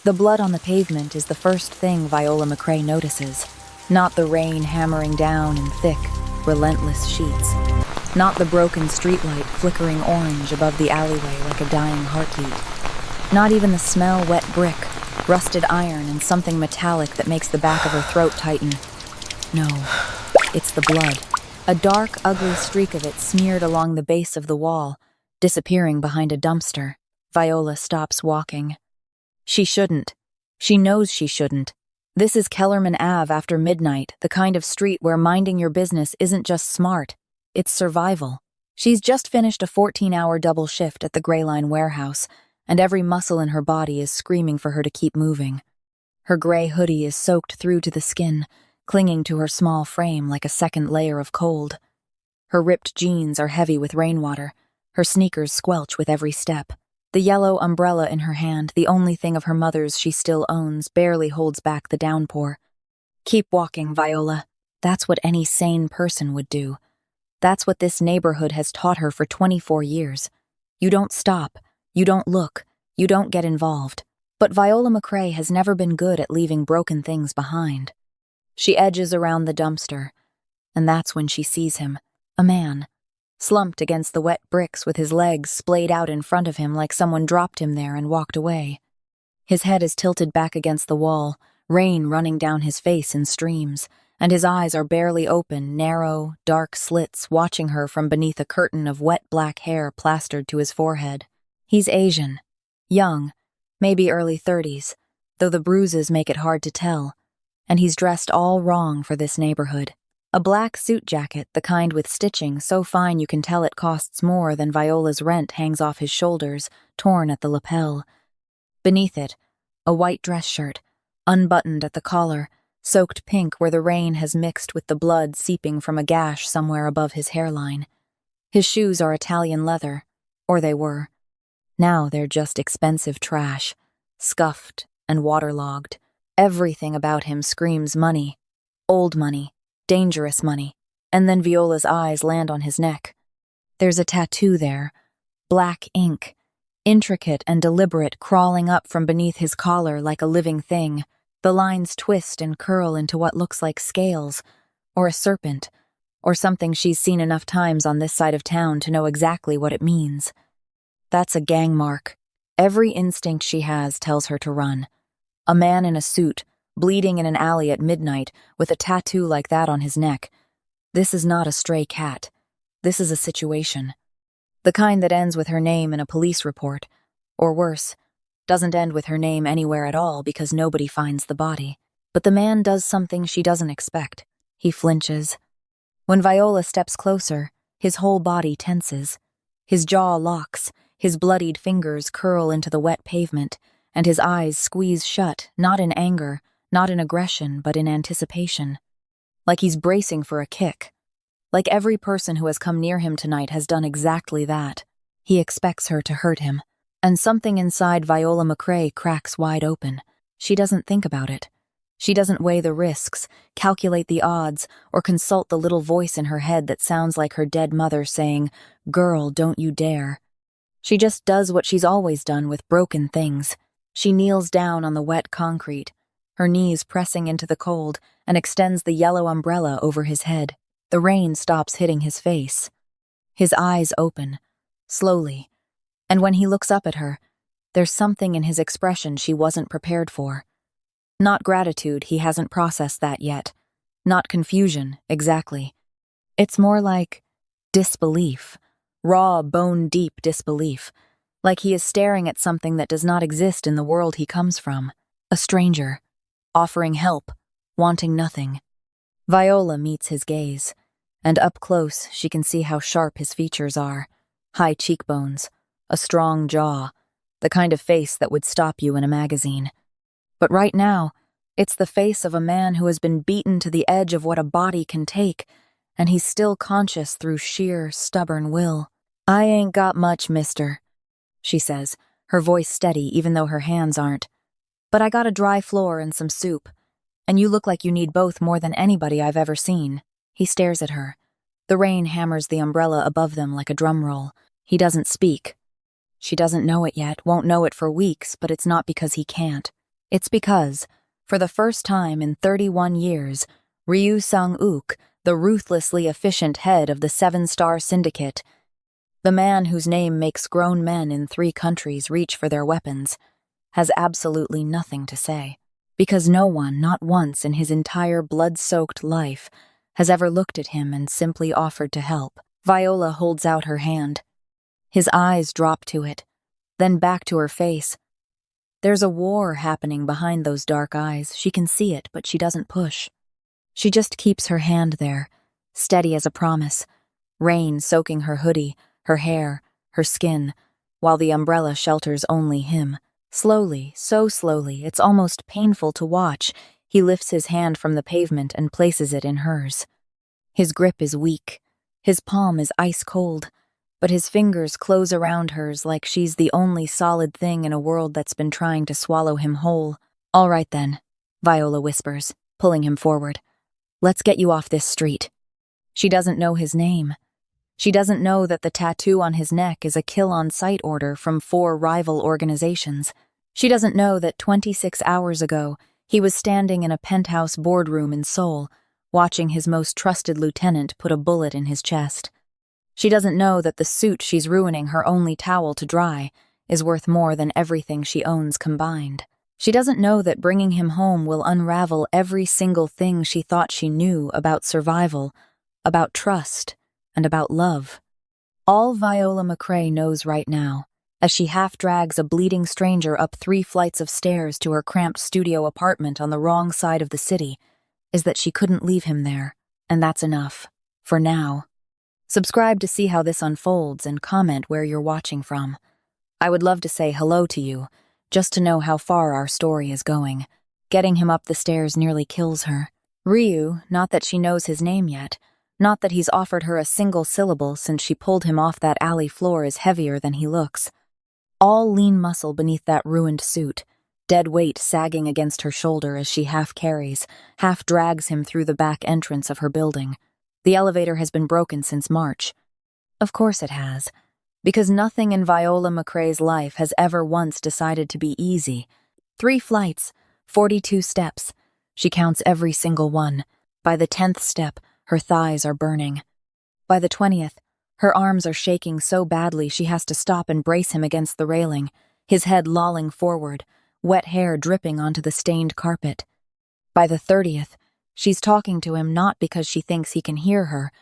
The blood on the pavement is the first thing Viola McCray notices, not the rain hammering down in thick, relentless sheets, not the broken streetlight flickering orange above the alleyway like a dying heartbeat, not even the smell wet brick, rusted iron, and something metallic that makes the back of her throat tighten. No, it's the blood. A dark, ugly streak of it smeared along the base of the wall, disappearing behind a dumpster. Viola stops walking. She shouldn't. She knows she shouldn't. This is Kellerman Ave after midnight, the kind of street where minding your business isn't just smart, it's survival. She's just finished a 14-hour double shift at the Gray Line warehouse, and every muscle in her body is screaming for her to keep moving. Her gray hoodie is soaked through to the skin, clinging to her small frame like a second layer of cold. Her ripped jeans are heavy with rainwater. Her sneakers squelch with every step. The yellow umbrella in her hand, the only thing of her mother's she still owns, barely holds back the downpour. Keep walking, Viola. That's what any sane person would do. That's what this neighborhood has taught her for 24 years. You don't stop. You don't look. You don't get involved. But Viola McCray has never been good at leaving broken things behind. She edges around the dumpster, and that's when she sees him, a man, slumped against the wet bricks with his legs splayed out in front of him like someone dropped him there and walked away. His head is tilted back against the wall, rain running down his face in streams, and his eyes are barely open, narrow, dark slits watching her from beneath a curtain of wet black hair plastered to his forehead. He's Asian, young, maybe early 30s, though the bruises make it hard to tell, and he's dressed all wrong for this neighborhood. A black suit jacket, the kind with stitching so fine you can tell it costs more than Viola's rent, hangs off his shoulders, torn at the lapel. Beneath it, a white dress shirt, unbuttoned at the collar, soaked pink where the rain has mixed with the blood seeping from a gash somewhere above his hairline. His shoes are Italian leather, or they were. Now they're just expensive trash, scuffed and waterlogged. Everything about him screams money, old money, dangerous money, and then Viola's eyes land on his neck. There's a tattoo there, black ink, intricate and deliberate, crawling up from beneath his collar like a living thing. The lines twist and curl into what looks like scales, or a serpent, or something she's seen enough times on this side of town to know exactly what it means. That's a gang mark. Every instinct she has tells her to run. A man in a suit, bleeding in an alley at midnight, with a tattoo like that on his neck. This is not a stray cat. This is a situation. The kind that ends with her name in a police report, or worse, doesn't end with her name anywhere at all because nobody finds the body. But the man does something she doesn't expect. He flinches. When Viola steps closer, his whole body tenses. His jaw locks, his bloodied fingers curl into the wet pavement, and his eyes squeeze shut, not in anger, not in aggression, but in anticipation. Like he's bracing for a kick. Like every person who has come near him tonight has done exactly that. He expects her to hurt him. And something inside Viola McCray cracks wide open. She doesn't think about it. She doesn't weigh the risks, calculate the odds, or consult the little voice in her head that sounds like her dead mother saying, "Girl, don't you dare." She just does what she's always done with broken things. She kneels down on the wet concrete, her knees pressing into the cold, and extends the yellow umbrella over his head. The rain stops hitting his face. His eyes open, slowly, and when he looks up at her, there's something in his expression she wasn't prepared for. Not gratitude, he hasn't processed that yet. Not confusion, exactly. It's more like disbelief, raw, bone-deep disbelief, like he is staring at something that does not exist in the world he comes from. A stranger, offering help, wanting nothing. Viola meets his gaze, and up close she can see how sharp his features are. High cheekbones, a strong jaw, the kind of face that would stop you in a magazine. But right now, it's the face of a man who has been beaten to the edge of what a body can take, and he's still conscious through sheer, stubborn will. "I ain't got much, mister," she says, her voice steady even though her hands aren't. "But I got a dry floor and some soup, and you look like you need both more than anybody I've ever seen." He stares at her. The rain hammers the umbrella above them like a drum roll. He doesn't speak. She doesn't know it yet, won't know it for weeks, but it's not because he can't. It's because, for the first time in 31 years, Ryu Sang-Ook, the ruthlessly efficient head of the Seven-Star Syndicate, the man whose name makes grown men in 3 countries reach for their weapons, has absolutely nothing to say. Because no one, not once in his entire blood-soaked life, has ever looked at him and simply offered to help. Viola holds out her hand. His eyes drop to it, then back to her face. There's a war happening behind those dark eyes. She can see it, but she doesn't push. She just keeps her hand there, steady as a promise, rain soaking her hoodie, her hair, her skin, while the umbrella shelters only him. Slowly, so slowly, it's almost painful to watch, he lifts his hand from the pavement and places it in hers. His grip is weak, his palm is ice cold, but his fingers close around hers like she's the only solid thing in a world that's been trying to swallow him whole. "All right then," Viola whispers, pulling him forward. "Let's get you off this street." She doesn't know his name. She doesn't know that the tattoo on his neck is a kill-on-sight order from 4 rival organizations. She doesn't know that 26 hours ago, he was standing in a penthouse boardroom in Seoul, watching his most trusted lieutenant put a bullet in his chest. She doesn't know that the suit she's ruining her only towel to dry is worth more than everything she owns combined. She doesn't know that bringing him home will unravel every single thing she thought she knew about survival, about trust, and about love. All Viola McCray knows right now, as she half-drags a bleeding stranger up 3 flights of stairs to her cramped studio apartment on the wrong side of the city, is that she couldn't leave him there, and that's enough. For now. Subscribe to see how this unfolds and comment where you're watching from. I would love to say hello to you, just to know how far our story is going. Getting him up the stairs nearly kills her. Ryu, not that she knows his name yet, not that he's offered her a single syllable since she pulled him off that alley floor, is heavier than he looks. All lean muscle beneath that ruined suit, dead weight sagging against her shoulder as she half carries, half drags him through the back entrance of her building. The elevator has been broken since March. Of course it has, because nothing in Viola McCray's life has ever once decided to be easy. 3 flights, 42 steps. She counts every single one. By the 10th step, her thighs are burning. By the 20th, her arms are shaking so badly she has to stop and brace him against the railing, his head lolling forward, wet hair dripping onto the stained carpet. By the 30th, she's talking to him not because she thinks he can hear her,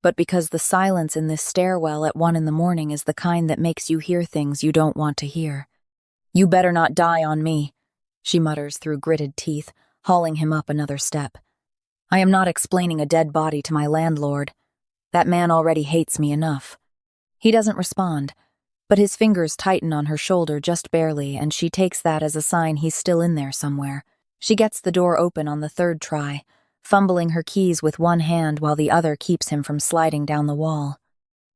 but because the silence in this stairwell at 1 in the morning is the kind that makes you hear things you don't want to hear. "You better not die on me," she mutters through gritted teeth, hauling him up another step. "I am not explaining a dead body to my landlord. That man already hates me enough." He doesn't respond, but his fingers tighten on her shoulder just barely, and she takes that as a sign he's still in there somewhere. She gets the door open on the 3rd try, fumbling her keys with one hand while the other keeps him from sliding down the wall.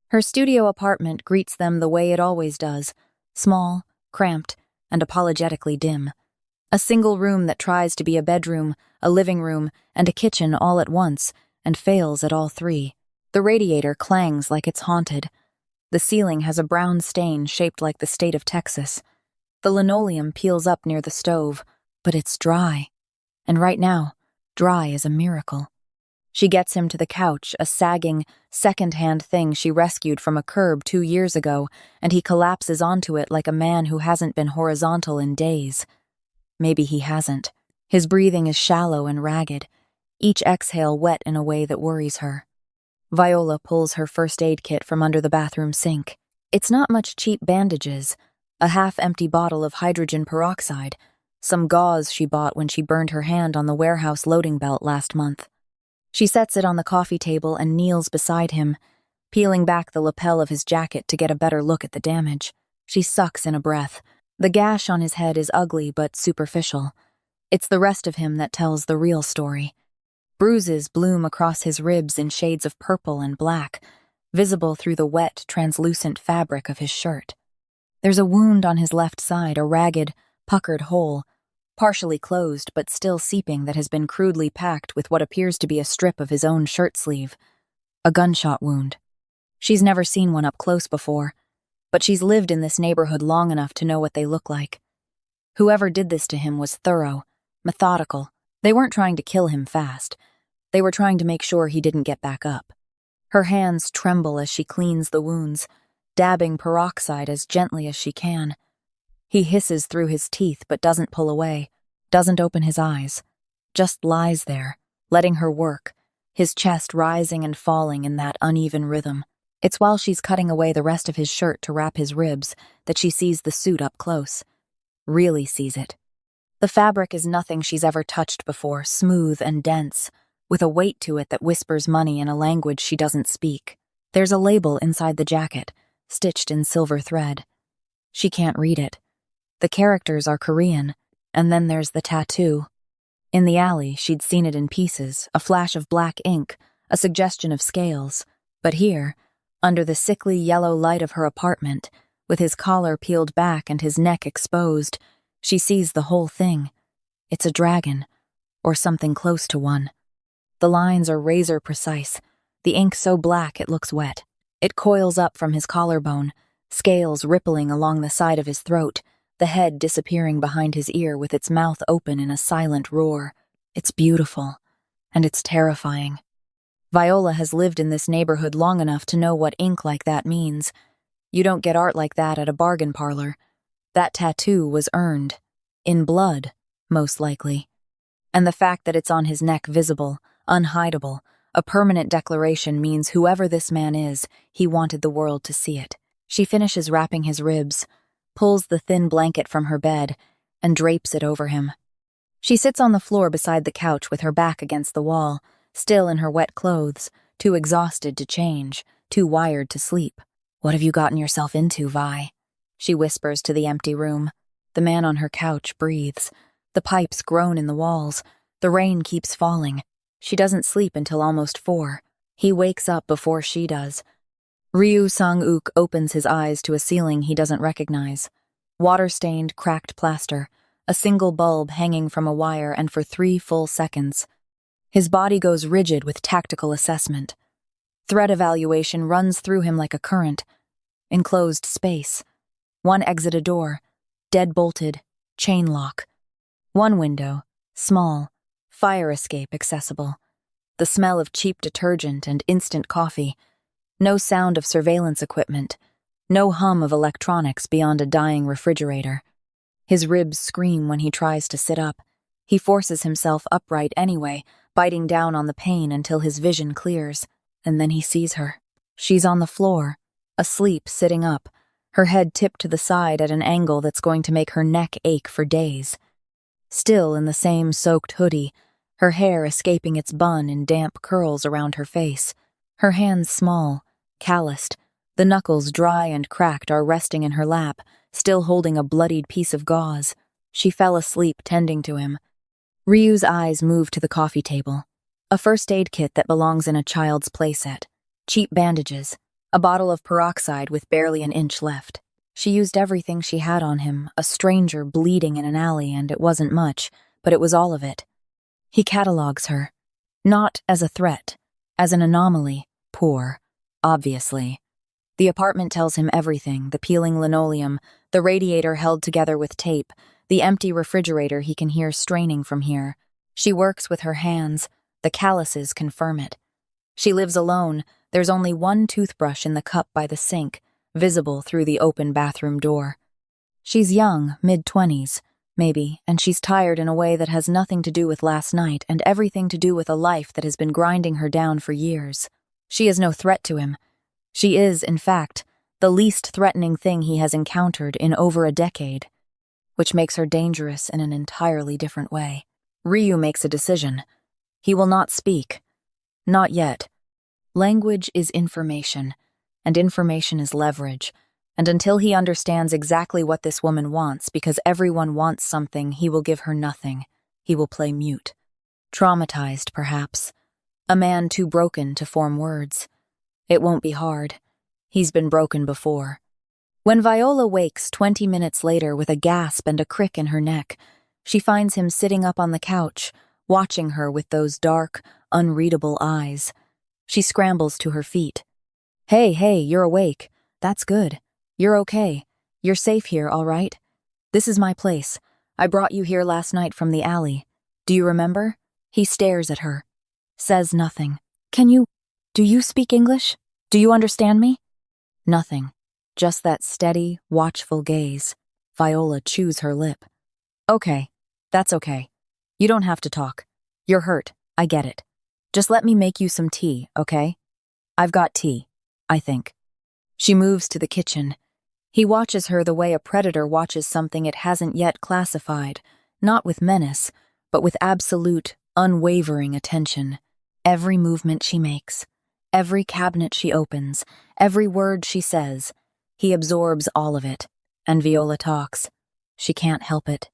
Her studio apartment greets them the way it always does, small, cramped, and apologetically dim. A single room that tries to be a bedroom, a living room, and a kitchen all at once, and fails at all 3. The radiator clangs like it's haunted. The ceiling has a brown stain shaped like the state of Texas. The linoleum peels up near the stove, but it's dry. And right now, dry is a miracle. She gets him to the couch, a sagging, secondhand thing she rescued from a curb 2 years ago, and he collapses onto it like a man who hasn't been horizontal in days. Maybe he hasn't. His breathing is shallow and ragged, each exhale wet in a way that worries her. Viola pulls her first aid kit from under the bathroom sink. It's not much cheap bandages, a half-empty bottle of hydrogen peroxide, some gauze she bought when she burned her hand on the warehouse loading belt last month. She sets it on the coffee table and kneels beside him, peeling back the lapel of his jacket to get a better look at the damage. She sucks in a breath. The gash on his head is ugly but superficial. It's the rest of him that tells the real story. Bruises bloom across his ribs in shades of purple and black, visible through the wet, translucent fabric of his shirt. There's a wound on his left side, a ragged, puckered hole, partially closed but still seeping, that has been crudely packed with what appears to be a strip of his own shirt sleeve. A gunshot wound. She's never seen one up close before, but she's lived in this neighborhood long enough to know what they look like. Whoever did this to him was thorough, methodical. They weren't trying to kill him fast. They were trying to make sure he didn't get back up. Her hands tremble as she cleans the wounds, dabbing peroxide as gently as she can. He hisses through his teeth but doesn't pull away, doesn't open his eyes, just lies there, letting her work, his chest rising and falling in that uneven rhythm. It's while she's cutting away the rest of his shirt to wrap his ribs that she sees the suit up close. Really sees it. The fabric is nothing she's ever touched before, smooth and dense, with a weight to it that whispers money in a language she doesn't speak. There's a label inside the jacket, stitched in silver thread. She can't read it. The characters are Korean, and then there's the tattoo. In the alley, she'd seen it in pieces, a flash of black ink, a suggestion of scales. But here, under the sickly yellow light of her apartment, with his collar peeled back and his neck exposed, she sees the whole thing. It's a dragon, or something close to one. The lines are razor precise, the ink so black it looks wet. It coils up from his collarbone, scales rippling along the side of his throat, the head disappearing behind his ear with its mouth open in a silent roar. It's beautiful, and it's terrifying. Viola has lived in this neighborhood long enough to know what ink like that means. You don't get art like that at a bargain parlor. That tattoo was earned. In blood, most likely. And the fact that it's on his neck visible, unhideable, a permanent declaration means whoever this man is, he wanted the world to see it. She finishes wrapping his ribs, pulls the thin blanket from her bed, and drapes it over him. She sits on the floor beside the couch with her back against the wall, still in her wet clothes, too exhausted to change, too wired to sleep. "What have you gotten yourself into, Vi?" she whispers to the empty room. The man on her couch breathes. The pipes groan in the walls. The rain keeps falling. She doesn't sleep until almost 4. He wakes up before she does. Ryu Sang-Ook opens his eyes to a ceiling he doesn't recognize. Water-stained, cracked plaster, a single bulb hanging from a wire, and for 3 full seconds. His body goes rigid with tactical assessment. Threat evaluation runs through him like a current. Enclosed space. One exit a door, dead-bolted, chain lock. One window, small, fire escape accessible. The smell of cheap detergent and instant coffee. No sound of surveillance equipment. No hum of electronics beyond a dying refrigerator. His ribs scream when he tries to sit up. He forces himself upright anyway, biting down on the pain until his vision clears. And then he sees her. She's on the floor, asleep, sitting up, her head tipped to the side at an angle that's going to make her neck ache for days. Still in the same soaked hoodie, her hair escaping its bun in damp curls around her face. Her hands small, calloused, the knuckles dry and cracked are resting in her lap, still holding a bloodied piece of gauze. She fell asleep tending to him. Ryu's eyes move to the coffee table. A first aid kit that belongs in a child's playset. Cheap bandages. A bottle of peroxide with barely an inch left. She used everything she had on him, a stranger bleeding in an alley, and it wasn't much, but it was all of it. He catalogs her. Not as a threat, as an anomaly, poor, obviously. The apartment tells him everything, the peeling linoleum, the radiator held together with tape, the empty refrigerator he can hear straining from here. She works with her hands, the calluses confirm it. She lives alone, there's only one toothbrush in the cup by the sink, visible through the open bathroom door. She's young, mid-20s, maybe, and she's tired in a way that has nothing to do with last night and everything to do with a life that has been grinding her down for years. She is no threat to him. She is, in fact, the least threatening thing he has encountered in over a decade, which makes her dangerous in an entirely different way. Ryu makes a decision. He will not speak. Not yet. Language is information, and information is leverage, and until he understands exactly what this woman wants, because everyone wants something, he will give her nothing. He will play mute. Traumatized, perhaps. A man too broken to form words. It won't be hard. He's been broken before. When Viola wakes 20 minutes later with a gasp and a crick in her neck, she finds him sitting up on the couch, watching her with those dark, unreadable eyes. She scrambles to her feet. Hey, you're awake. That's good. You're okay. You're safe here, all right? This is my place. I brought you here last night from the alley. Do you remember? He stares at her. Says nothing. Do you speak English? Do you understand me? Nothing. Just that steady, watchful gaze. Viola chews her lip. Okay. That's okay. You don't have to talk. You're hurt. I get it. Just let me make you some tea, okay? I've got tea, I think. She moves to the kitchen. He watches her the way a predator watches something it hasn't yet classified, not with menace, but with absolute, unwavering attention. Every movement she makes, every cabinet she opens, every word she says, he absorbs all of it. And Viola talks. She can't help it.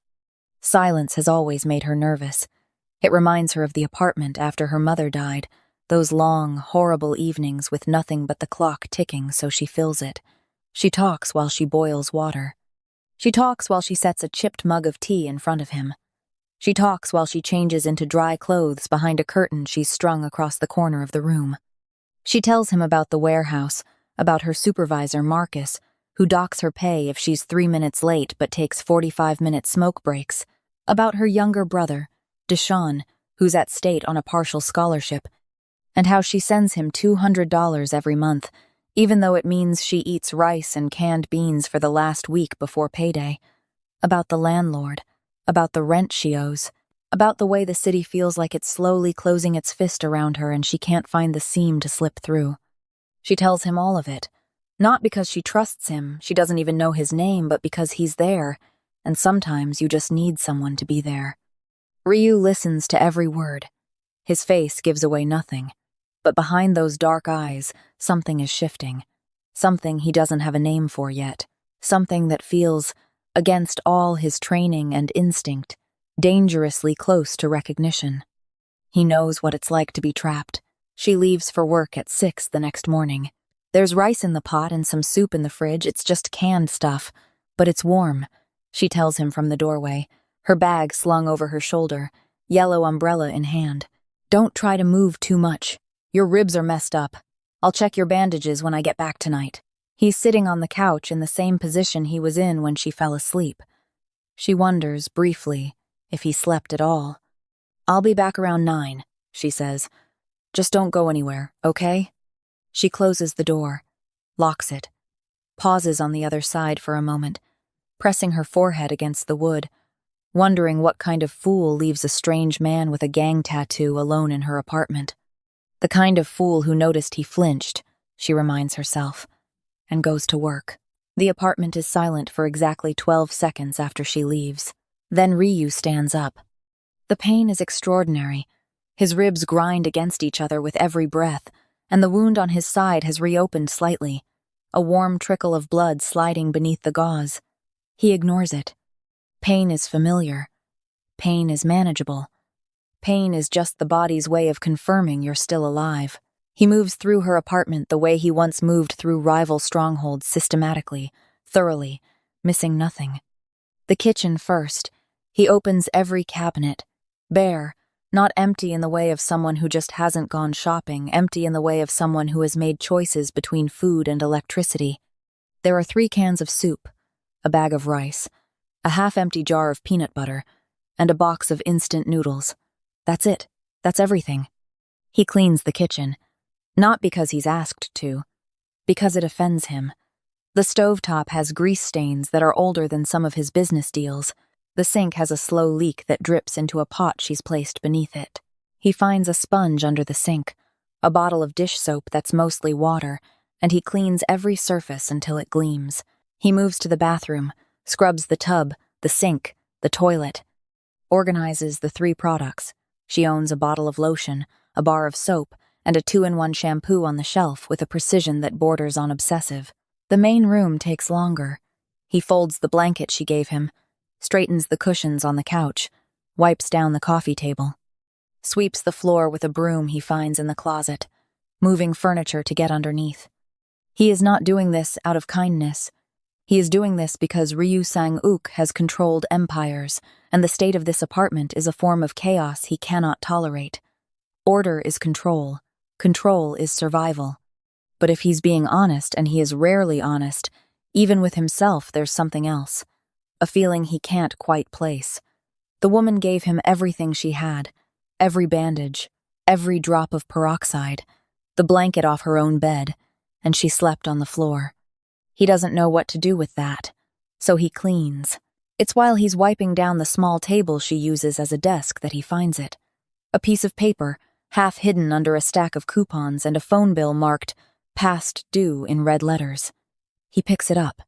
Silence has always made her nervous. It reminds her of the apartment after her mother died, those long, horrible evenings with nothing but the clock ticking so she fills it. She talks while she boils water. She talks while she sets a chipped mug of tea in front of him. She talks while she changes into dry clothes behind a curtain she's strung across the corner of the room. She tells him about the warehouse, about her supervisor, Marcus, who docks her pay if she's 3 minutes late but takes 45-minute smoke breaks, about her younger brother, Deshaun, who's at state on a partial scholarship, and how she sends him $200 every month, even though it means she eats rice and canned beans for the last week before payday, about the landlord, about the rent she owes, about the way the city feels like it's slowly closing its fist around her and she can't find the seam to slip through. She tells him all of it, not because she trusts him, she doesn't even know his name, but because he's there, and sometimes you just need someone to be there. Ryu listens to every word. His face gives away nothing, but behind those dark eyes, something is shifting. Something he doesn't have a name for yet. Something that feels, against all his training and instinct, dangerously close to recognition. He knows what it's like to be trapped. She leaves for work at 6 the next morning. There's rice in the pot and some soup in the fridge. It's just canned stuff, but it's warm, she tells him from the doorway, her bag slung over her shoulder, yellow umbrella in hand. Don't try to move too much. Your ribs are messed up. I'll check your bandages when I get back tonight. He's sitting on the couch in the same position he was in when she fell asleep. She wonders, briefly, if he slept at all. I'll be back around 9, she says. Just don't go anywhere, okay? She closes the door, locks it, pauses on the other side for a moment, pressing her forehead against the wood, wondering what kind of fool leaves a strange man with a gang tattoo alone in her apartment. The kind of fool who noticed he flinched, she reminds herself, and goes to work. The apartment is silent for exactly 12 seconds after she leaves. Then Ryu stands up. The pain is extraordinary. His ribs grind against each other with every breath, and the wound on his side has reopened slightly, a warm trickle of blood sliding beneath the gauze. He ignores it. Pain is familiar. Pain is manageable. Pain is just the body's way of confirming you're still alive. He moves through her apartment the way he once moved through rival strongholds, systematically, thoroughly, missing nothing. The kitchen first. He opens every cabinet, bare, not empty in the way of someone who just hasn't gone shopping, empty in the way of someone who has made choices between food and electricity. There are 3 cans of soup, a bag of rice, a half-empty jar of peanut butter, and a box of instant noodles. That's it. That's everything. He cleans the kitchen, not because he's asked to, because it offends him. The stovetop has grease stains that are older than some of his business deals. The sink has a slow leak that drips into a pot she's placed beneath it. He finds a sponge under the sink, a bottle of dish soap that's mostly water, and he cleans every surface until it gleams. He moves to the bathroom, scrubs the tub, the sink, the toilet, organizes the 3 products. She owns a bottle of lotion, a bar of soap, and a 2-in-1 shampoo on the shelf with a precision that borders on obsessive. The main room takes longer. He folds the blanket she gave him, straightens the cushions on the couch, wipes down the coffee table, sweeps the floor with a broom he finds in the closet, moving furniture to get underneath. He is not doing this out of kindness. He is doing this because Ryu Sang-Ook has controlled empires, and the state of this apartment is a form of chaos he cannot tolerate. Order is control. Control is survival. But if he's being honest, and he is rarely honest, even with himself there's something else. a feeling he can't quite place. The woman gave him everything she had, every bandage, every drop of peroxide, the blanket off her own bed, and she slept on the floor. He doesn't know what to do with that, so he cleans. It's while he's wiping down the small table she uses as a desk that he finds it. A piece of paper, half hidden under a stack of coupons, and a phone bill marked "Past Due" in red letters. He picks it up.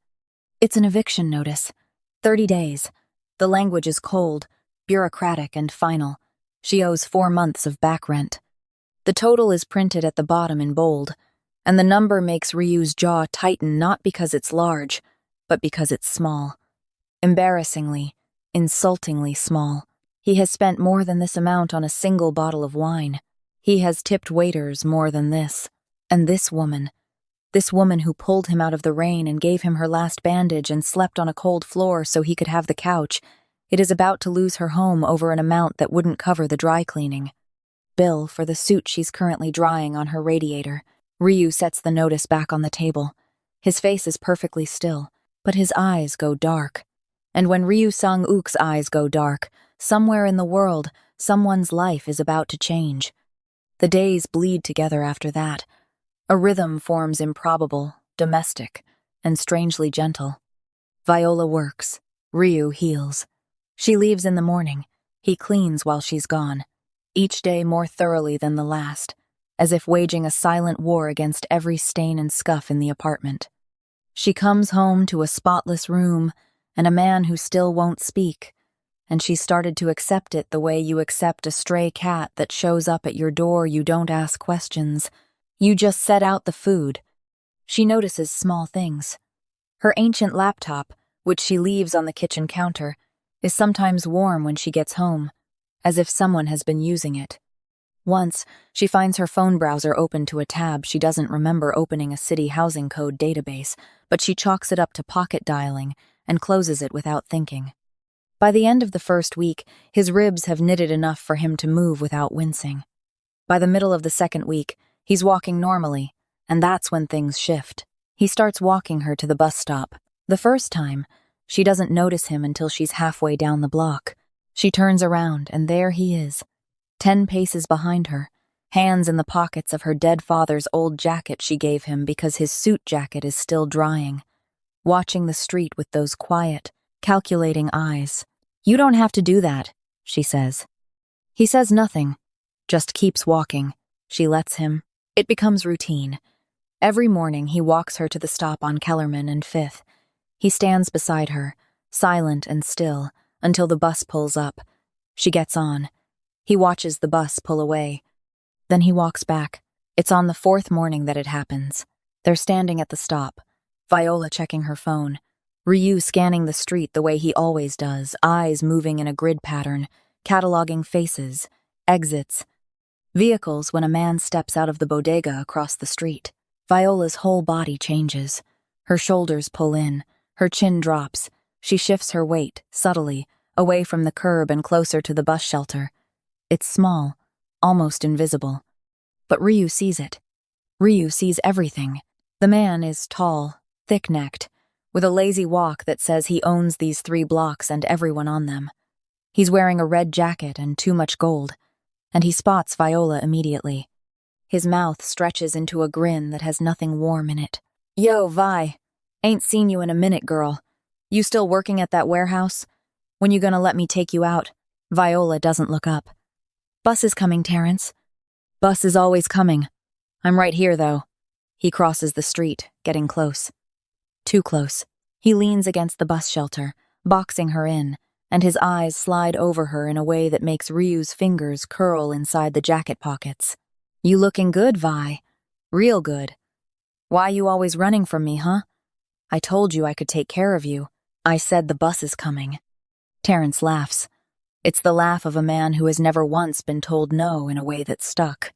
It's an eviction notice. 30 days. The language is cold, bureaucratic, and final. She owes 4 months of back rent. The total is printed at the bottom in bold, and the number makes Ryu's jaw tighten not because it's large, but because it's small. Embarrassingly, insultingly small. He has spent more than this amount on a single bottle of wine. He has tipped waiters more than this. And this woman who pulled him out of the rain and gave him her last bandage and slept on a cold floor so he could have the couch, it is about to lose her home over an amount that wouldn't cover the dry cleaning. Bill for the suit she's currently drying on her radiator. Ryu sets the notice back on the table. His face is perfectly still, but his eyes go dark. And when Ryu Sang-Ook's eyes go dark, somewhere in the world, someone's life is about to change. The days bleed together after that. A rhythm forms, improbable, domestic, and strangely gentle. Viola works. Ryu heals. She leaves in the morning. He cleans while she's gone. Each day more thoroughly than the last, as if waging a silent war against every stain and scuff in the apartment. She comes home to a spotless room and a man who still won't speak, and she started to accept it the way you accept a stray cat that shows up at your door. You don't ask questions. You just set out the food. She notices small things. Her ancient laptop, which she leaves on the kitchen counter, is sometimes warm when she gets home, as if someone has been using it. Once, she finds her phone browser open to a tab she doesn't remember opening a city housing code database, but she chalks it up to pocket dialing and closes it without thinking. By the end of the first week, his ribs have knitted enough for him to move without wincing. By the middle of the second week, he's walking normally, and that's when things shift. He starts walking her to the bus stop. The first time, she doesn't notice him until she's halfway down the block. She turns around, and there he is, 10 paces behind her, hands in the pockets of her dead father's old jacket she gave him because his suit jacket is still drying, watching the street with those quiet, calculating eyes. "You don't have to do that," she says. He says nothing, just keeps walking. She lets him. It becomes routine. Every morning he walks her to the stop on Kellerman and 5th. He stands beside her, silent and still, until the bus pulls up. She gets on. He watches the bus pull away. Then he walks back. It's on the 4th morning that it happens. They're standing at the stop, Viola checking her phone, Ryu scanning the street the way he always does, eyes moving in a grid pattern, cataloging faces, exits, vehicles when a man steps out of the bodega across the street. Viola's whole body changes. Her shoulders pull in, her chin drops. She shifts her weight, subtly, away from the curb and closer to the bus shelter. It's small, almost invisible. But Ryu sees it. Ryu sees everything. The man is tall, thick-necked, with a lazy walk that says he owns these 3 blocks and everyone on them. He's wearing a red jacket and too much gold, and he spots Viola immediately. His mouth stretches into a grin that has nothing warm in it. "Yo, Vi, ain't seen you in a minute, girl. You still working at that warehouse? When you gonna let me take you out?" Viola doesn't look up. "Bus is coming, Terrence." "Bus is always coming. I'm right here, though." He crosses the street, getting close. Too close. He leans against the bus shelter, boxing her in, and his eyes slide over her in a way that makes Ryu's fingers curl inside the jacket pockets. "You looking good, Vi. Real good. Why you always running from me, huh? I told you I could take care of you. I said the bus is coming." Terrence laughs. It's the laugh of a man who has never once been told no in a way that stuck.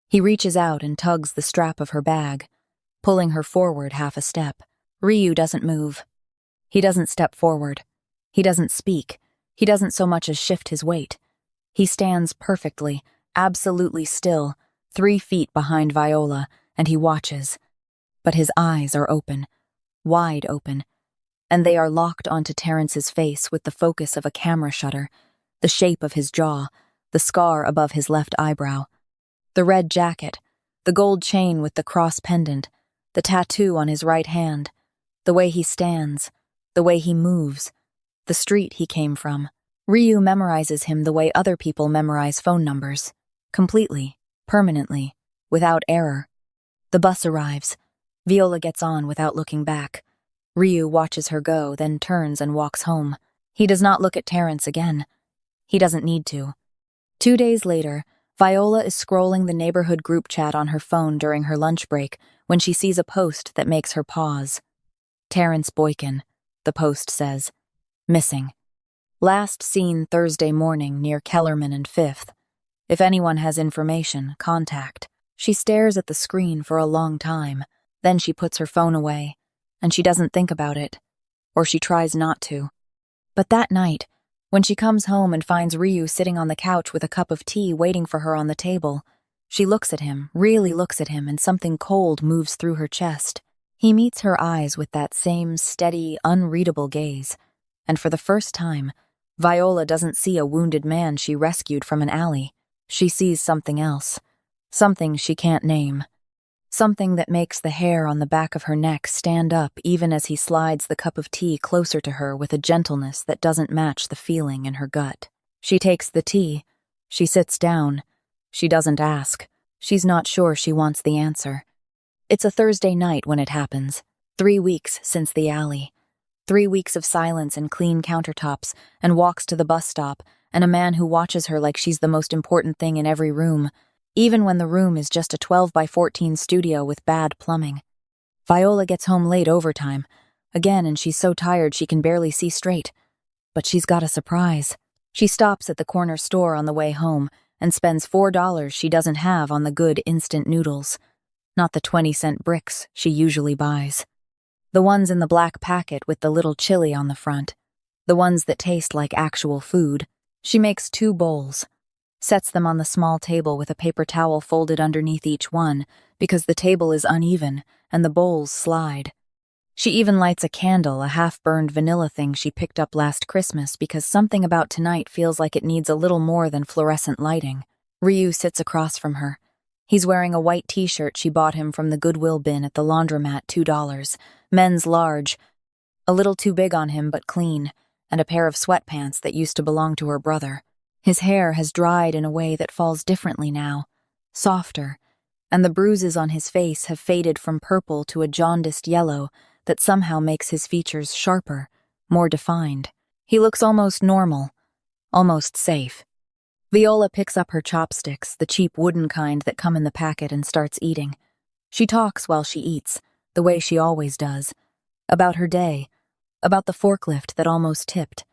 He reaches out and tugs the strap of her bag, pulling her forward half a step. Ryu doesn't move. He doesn't step forward. He doesn't speak. He doesn't so much as shift his weight. He stands perfectly, absolutely still, 3 feet behind Viola, and he watches. But his eyes are open, wide open. and they are locked onto Terrence's face with the focus of a camera shutter, the shape of his jaw, the scar above his left eyebrow. The red jacket, the gold chain with the cross pendant, the tattoo on his right hand, the way he stands, the way he moves, the street he came from. Ryu memorizes him the way other people memorize phone numbers. Completely, permanently, without error. The bus arrives. Viola gets on without looking back. Ryu watches her go, then turns and walks home. He does not look at Terrence again. He doesn't need to. 2 days later, Viola is scrolling the neighborhood group chat on her phone during her lunch break when she sees a post that makes her pause. Terrence Boykin, the post says. Missing. Last seen Thursday morning near Kellerman and 5th. If anyone has information, contact. She stares at the screen for a long time. Then she puts her phone away, and she doesn't think about it. Or she tries not to. But that night, when she comes home and finds Ryu sitting on the couch with a cup of tea waiting for her on the table, she looks at him, really looks at him, and something cold moves through her chest. He meets her eyes with that same steady, unreadable gaze. And for the first time, Viola doesn't see a wounded man she rescued from an alley. She sees something else. Something she can't name. Something that makes the hair on the back of her neck stand up even as he slides the cup of tea closer to her with a gentleness that doesn't match the feeling in her gut. She takes the tea. She sits down. She doesn't ask. She's not sure she wants the answer. It's a Thursday night when it happens. 3 weeks since the alley. 3 weeks of silence and clean countertops, and walks to the bus stop, and a man who watches her like she's the most important thing in every room, even when the room is just a 12-by-14 studio with bad plumbing. Viola gets home late overtime, again, and she's so tired she can barely see straight. But she's got a surprise. She stops at the corner store on the way home and spends $4 she doesn't have on the good instant noodles, not the 20-cent bricks she usually buys. The ones in the black packet with the little chili on the front. The ones that taste like actual food. She makes 2 bowls. Sets them on the small table with a paper towel folded underneath each one because the table is uneven and the bowls slide. She even lights a candle, a half-burned vanilla thing she picked up last Christmas because something about tonight feels like it needs a little more than fluorescent lighting. Ryu sits across from her. He's wearing a white t-shirt she bought him from the Goodwill bin at the laundromat, $2. Men's large. A little too big on him but clean, and a pair of sweatpants that used to belong to her brother. His hair has dried in a way that falls differently now, softer, and the bruises on his face have faded from purple to a jaundiced yellow that somehow makes his features sharper, more defined. He looks almost normal, almost safe. Viola picks up her chopsticks, the cheap wooden kind that come in the packet, and starts eating. She talks while she eats, the way she always does, about her day, about the forklift that almost tipped,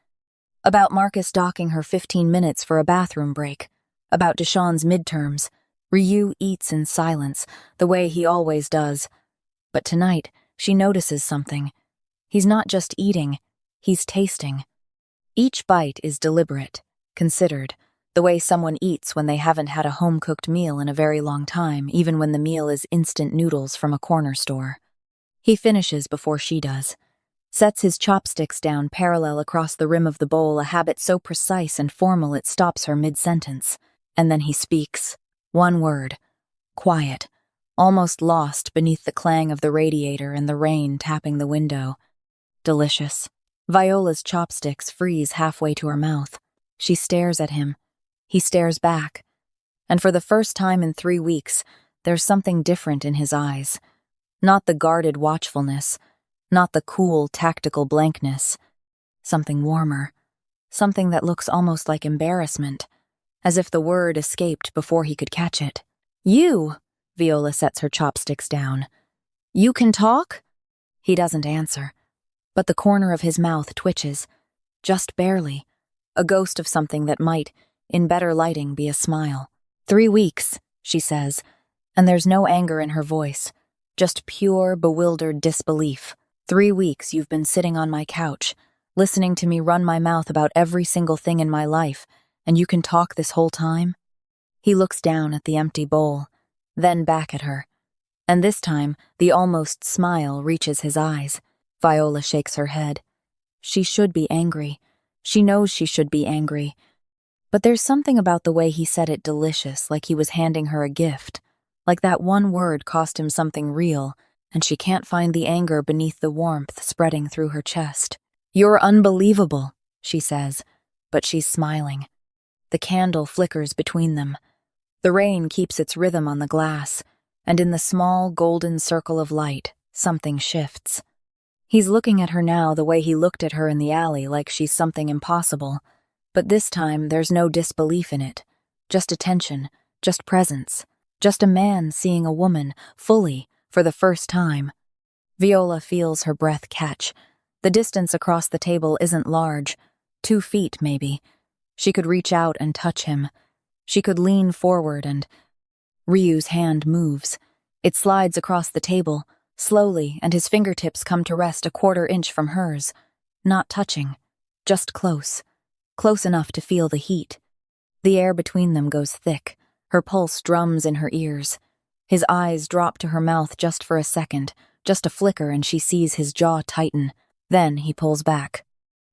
about Marcus docking her 15 minutes for a bathroom break, about Deshawn's midterms. Ryu eats in silence, the way he always does. But tonight, she notices something. He's not just eating, he's tasting. Each bite is deliberate, considered, the way someone eats when they haven't had a home-cooked meal in a very long time, even when the meal is instant noodles from a corner store. He finishes before she does. Sets his chopsticks down parallel across the rim of the bowl, a habit so precise and formal it stops her mid-sentence. And then he speaks. One word. Quiet. Almost lost beneath the clang of the radiator and the rain tapping the window. Delicious. Viola's chopsticks freeze halfway to her mouth. She stares at him. He stares back. And for the first time in 3 weeks, there's something different in his eyes. Not the guarded watchfulness. Not the cool, tactical blankness. Something warmer. Something that looks almost like embarrassment, as if the word escaped before he could catch it. You! Viola sets her chopsticks down. You can talk? He doesn't answer, but the corner of his mouth twitches, just barely, a ghost of something that might, in better lighting, be a smile. 3 weeks, she says, and there's no anger in her voice, just pure, bewildered disbelief. 3 weeks you've been sitting on my couch, listening to me run my mouth about every single thing in my life, and you can talk this whole time? He looks down at the empty bowl, then back at her, and this time the almost smile reaches his eyes. Viola shakes her head. She should be angry. She knows she should be angry. But there's something about the way he said it delicious, like he was handing her a gift. Like that one word cost him something real, and she can't find the anger beneath the warmth spreading through her chest. "You're unbelievable," she says, but she's smiling. The candle flickers between them. The rain keeps its rhythm on the glass, and in the small golden circle of light, something shifts. He's looking at her now the way he looked at her in the alley, like she's something impossible. But this time, there's no disbelief in it. Just attention, just presence, just a man seeing a woman, fully, for the first time. Viola feels her breath catch. The distance across the table isn't large. 2 feet, maybe. She could reach out and touch him. She could lean forward and... Ryu's hand moves. It slides across the table, slowly, and his fingertips come to rest a 1/4 inch from hers. Not touching. Just close. Close enough to feel the heat. The air between them goes thick. Her pulse drums in her ears. His eyes drop to her mouth just for a second, just a flicker, and she sees his jaw tighten. Then he pulls back.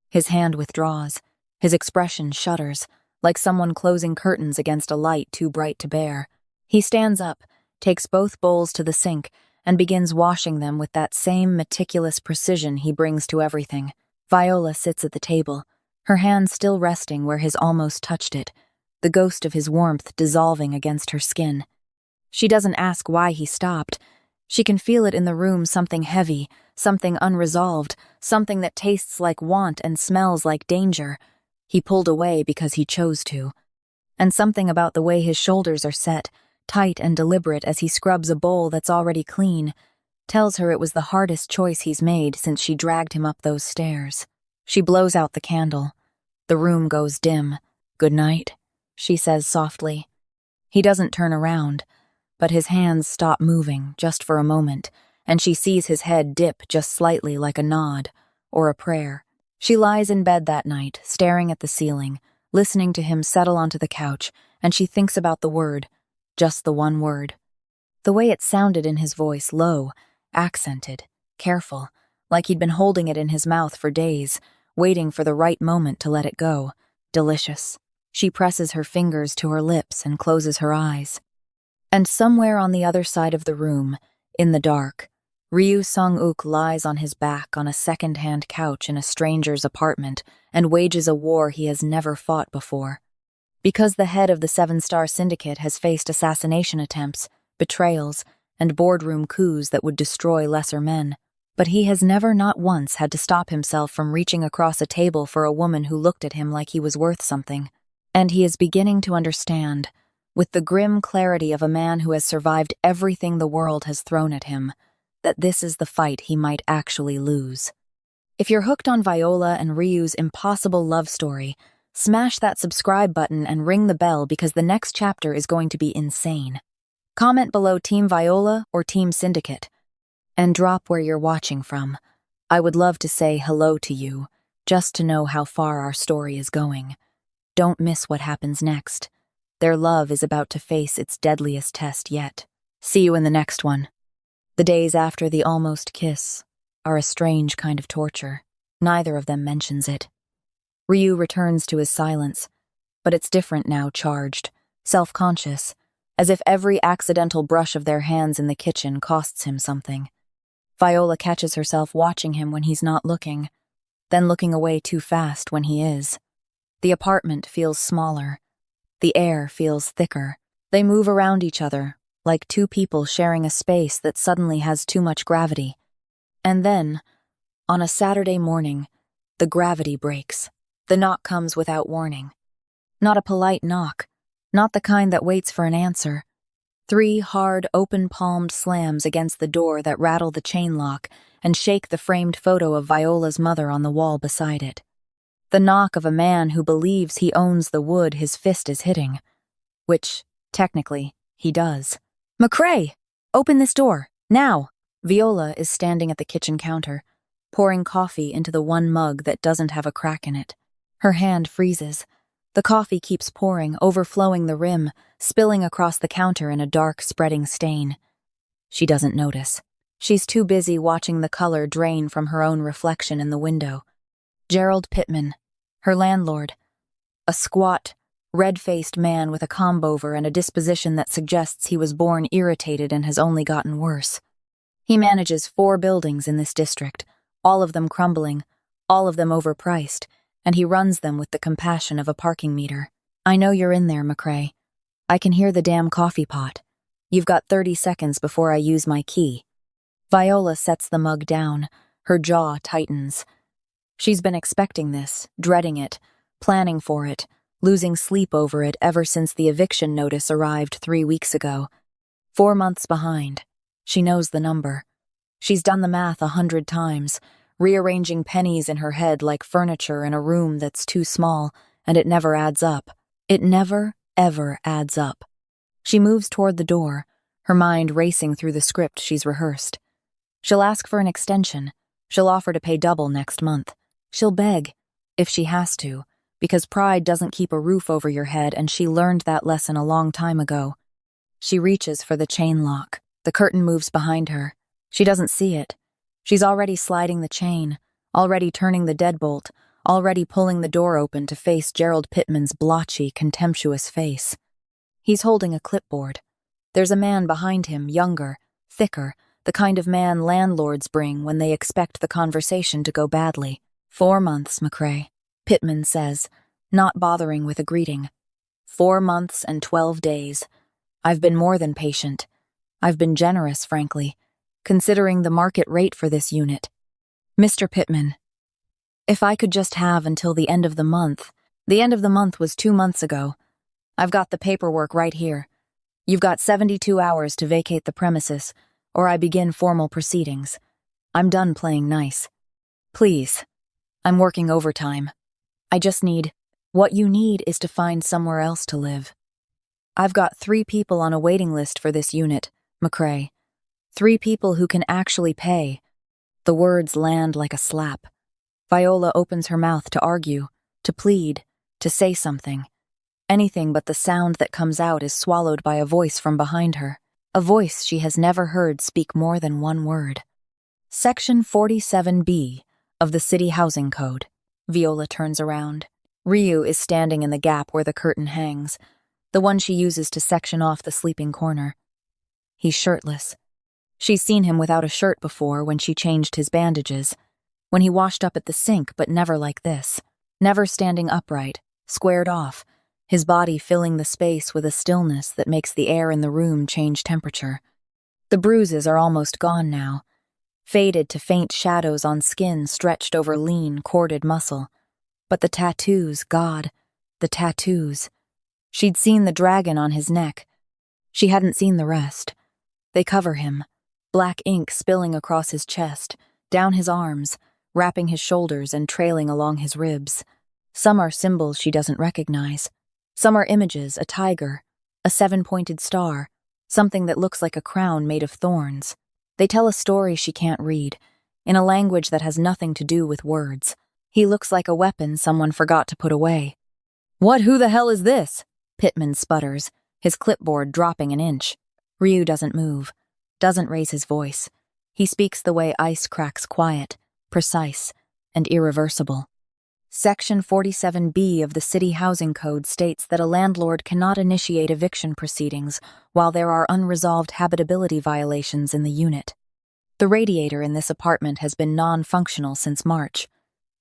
His hand withdraws. His expression shudders, like someone closing curtains against a light too bright to bear. He stands up, takes both bowls to the sink, and begins washing them with that same meticulous precision he brings to everything. Viola sits at the table, her hand still resting where his almost touched it, the ghost of his warmth dissolving against her skin. She doesn't ask why he stopped. She can feel it in the room, something heavy, something unresolved, something that tastes like want and smells like danger. He pulled away because he chose to. And something about the way his shoulders are set, tight and deliberate as he scrubs a bowl that's already clean, tells her it was the hardest choice he's made since she dragged him up those stairs. She blows out the candle. The room goes dim. "Good night," she says softly. He doesn't turn around, but his hands stop moving just for a moment, and she sees his head dip just slightly like a nod, or a prayer. She lies in bed that night, staring at the ceiling, listening to him settle onto the couch, and she thinks about the word, just the one word. The way it sounded in his voice, low, accented, careful, like he'd been holding it in his mouth for days, waiting for the right moment to let it go. Delicious. She presses her fingers to her lips and closes her eyes. And somewhere on the other side of the room, in the dark, Ryu Sang-Ook lies on his back on a secondhand couch in a stranger's apartment and wages a war he has never fought before. Because the head of the Seven-Star Syndicate has faced assassination attempts, betrayals, and boardroom coups that would destroy lesser men. But he has never, not once, had to stop himself from reaching across a table for a woman who looked at him like he was worth something. And he is beginning to understand, with the grim clarity of a man who has survived everything the world has thrown at him, that this is the fight he might actually lose. If you're hooked on Viola and Ryu's impossible love story, smash that subscribe button and ring the bell because the next chapter is going to be insane. Comment below Team Viola or Team Syndicate. And drop where you're watching from. I would love to say hello to you, just to know how far our story is going. Don't miss what happens next. Their love is about to face its deadliest test yet. See you in the next one. The days after the almost kiss are a strange kind of torture. Neither of them mentions it. Ryu returns to his silence, but it's different now, charged, self-conscious, as if every accidental brush of their hands in the kitchen costs him something. Viola catches herself watching him when he's not looking, then looking away too fast when he is. The apartment feels smaller. The air feels thicker. They move around each other, like two people sharing a space that suddenly has too much gravity. And then, on a Saturday morning, the gravity breaks. The knock comes without warning. Not a polite knock, not the kind that waits for an answer. 3 hard, open-palmed slams against the door that rattle the chain lock and shake the framed photo of Viola's mother on the wall beside it. The knock of a man who believes he owns the wood his fist is hitting. Which, technically, he does. "McCray! Open this door, now!" Viola is standing at the kitchen counter, pouring coffee into the one mug that doesn't have a crack in it. Her hand freezes. The coffee keeps pouring, overflowing the rim, spilling across the counter in a dark, spreading stain. She doesn't notice. She's too busy watching the color drain from her own reflection in the window. Gerald Pittman, her landlord, a squat, red-faced man with a comb-over and a disposition that suggests he was born irritated and has only gotten worse. He manages 4 buildings in this district, all of them crumbling, all of them overpriced, and he runs them with the compassion of a parking meter. I know you're in there, McCray. I can hear the damn coffee pot. You've got 30 seconds before I use my key. Viola sets the mug down. Her jaw tightens. She's been expecting this, dreading it, planning for it, losing sleep over it ever since the eviction notice arrived 3 weeks ago. 4 months behind. She knows the number. She's done the math 100 times, rearranging pennies in her head like furniture in a room that's too small, and it never adds up. It never, ever adds up. She moves toward the door, her mind racing through the script she's rehearsed. She'll ask for an extension. She'll offer to pay double next month. She'll beg, if she has to, because pride doesn't keep a roof over your head, and she learned that lesson a long time ago. She reaches for the chain lock. The curtain moves behind her. She doesn't see it. She's already sliding the chain, already turning the deadbolt, already pulling the door open to face Gerald Pittman's blotchy, contemptuous face. He's holding a clipboard. There's a man behind him, younger, thicker, the kind of man landlords bring when they expect the conversation to go badly. 4 months, McCray, Pittman says, not bothering with a greeting. 4 months and 12 days. I've been more than patient. I've been generous, frankly, considering the market rate for this unit. Mr. Pittman, if I could just have until the end of the month. The end of the month was 2 months ago. I've got the paperwork right here. You've got 72 hours to vacate the premises, or I begin formal proceedings. I'm done playing nice. Please. I'm working overtime. I just need... What you need is to find somewhere else to live. I've got 3 people on a waiting list for this unit, McCray. 3 people who can actually pay. The words land like a slap. Viola opens her mouth to argue, to plead, to say something. Anything but the sound that comes out is swallowed by a voice from behind her. A voice she has never heard speak more than 1 word. Section 47B of the City Housing Code. Viola turns around. Ryu is standing in the gap where the curtain hangs, the one she uses to section off the sleeping corner. He's shirtless. She's seen him without a shirt before when she changed his bandages, when he washed up at the sink, but never like this. Never standing upright, squared off, his body filling the space with a stillness that makes the air in the room change temperature. The bruises are almost gone now, faded to faint shadows on skin stretched over lean, corded muscle. But the tattoos, God, the tattoos. She'd seen the dragon on his neck. She hadn't seen the rest. They cover him, black ink spilling across his chest, down his arms, wrapping his shoulders and trailing along his ribs. Some are symbols she doesn't recognize. Some are images, a tiger, a 7-pointed star, something that looks like a crown made of thorns. They tell a story she can't read, in a language that has nothing to do with words. He looks like a weapon someone forgot to put away. Who the hell is this? Pittman sputters, his clipboard dropping an inch. Ryu doesn't move, doesn't raise his voice. He speaks the way ice cracks, quiet, precise, and irreversible. Section 47B of the City Housing Code states that a landlord cannot initiate eviction proceedings while there are unresolved habitability violations in the unit. The radiator in this apartment has been non-functional since March.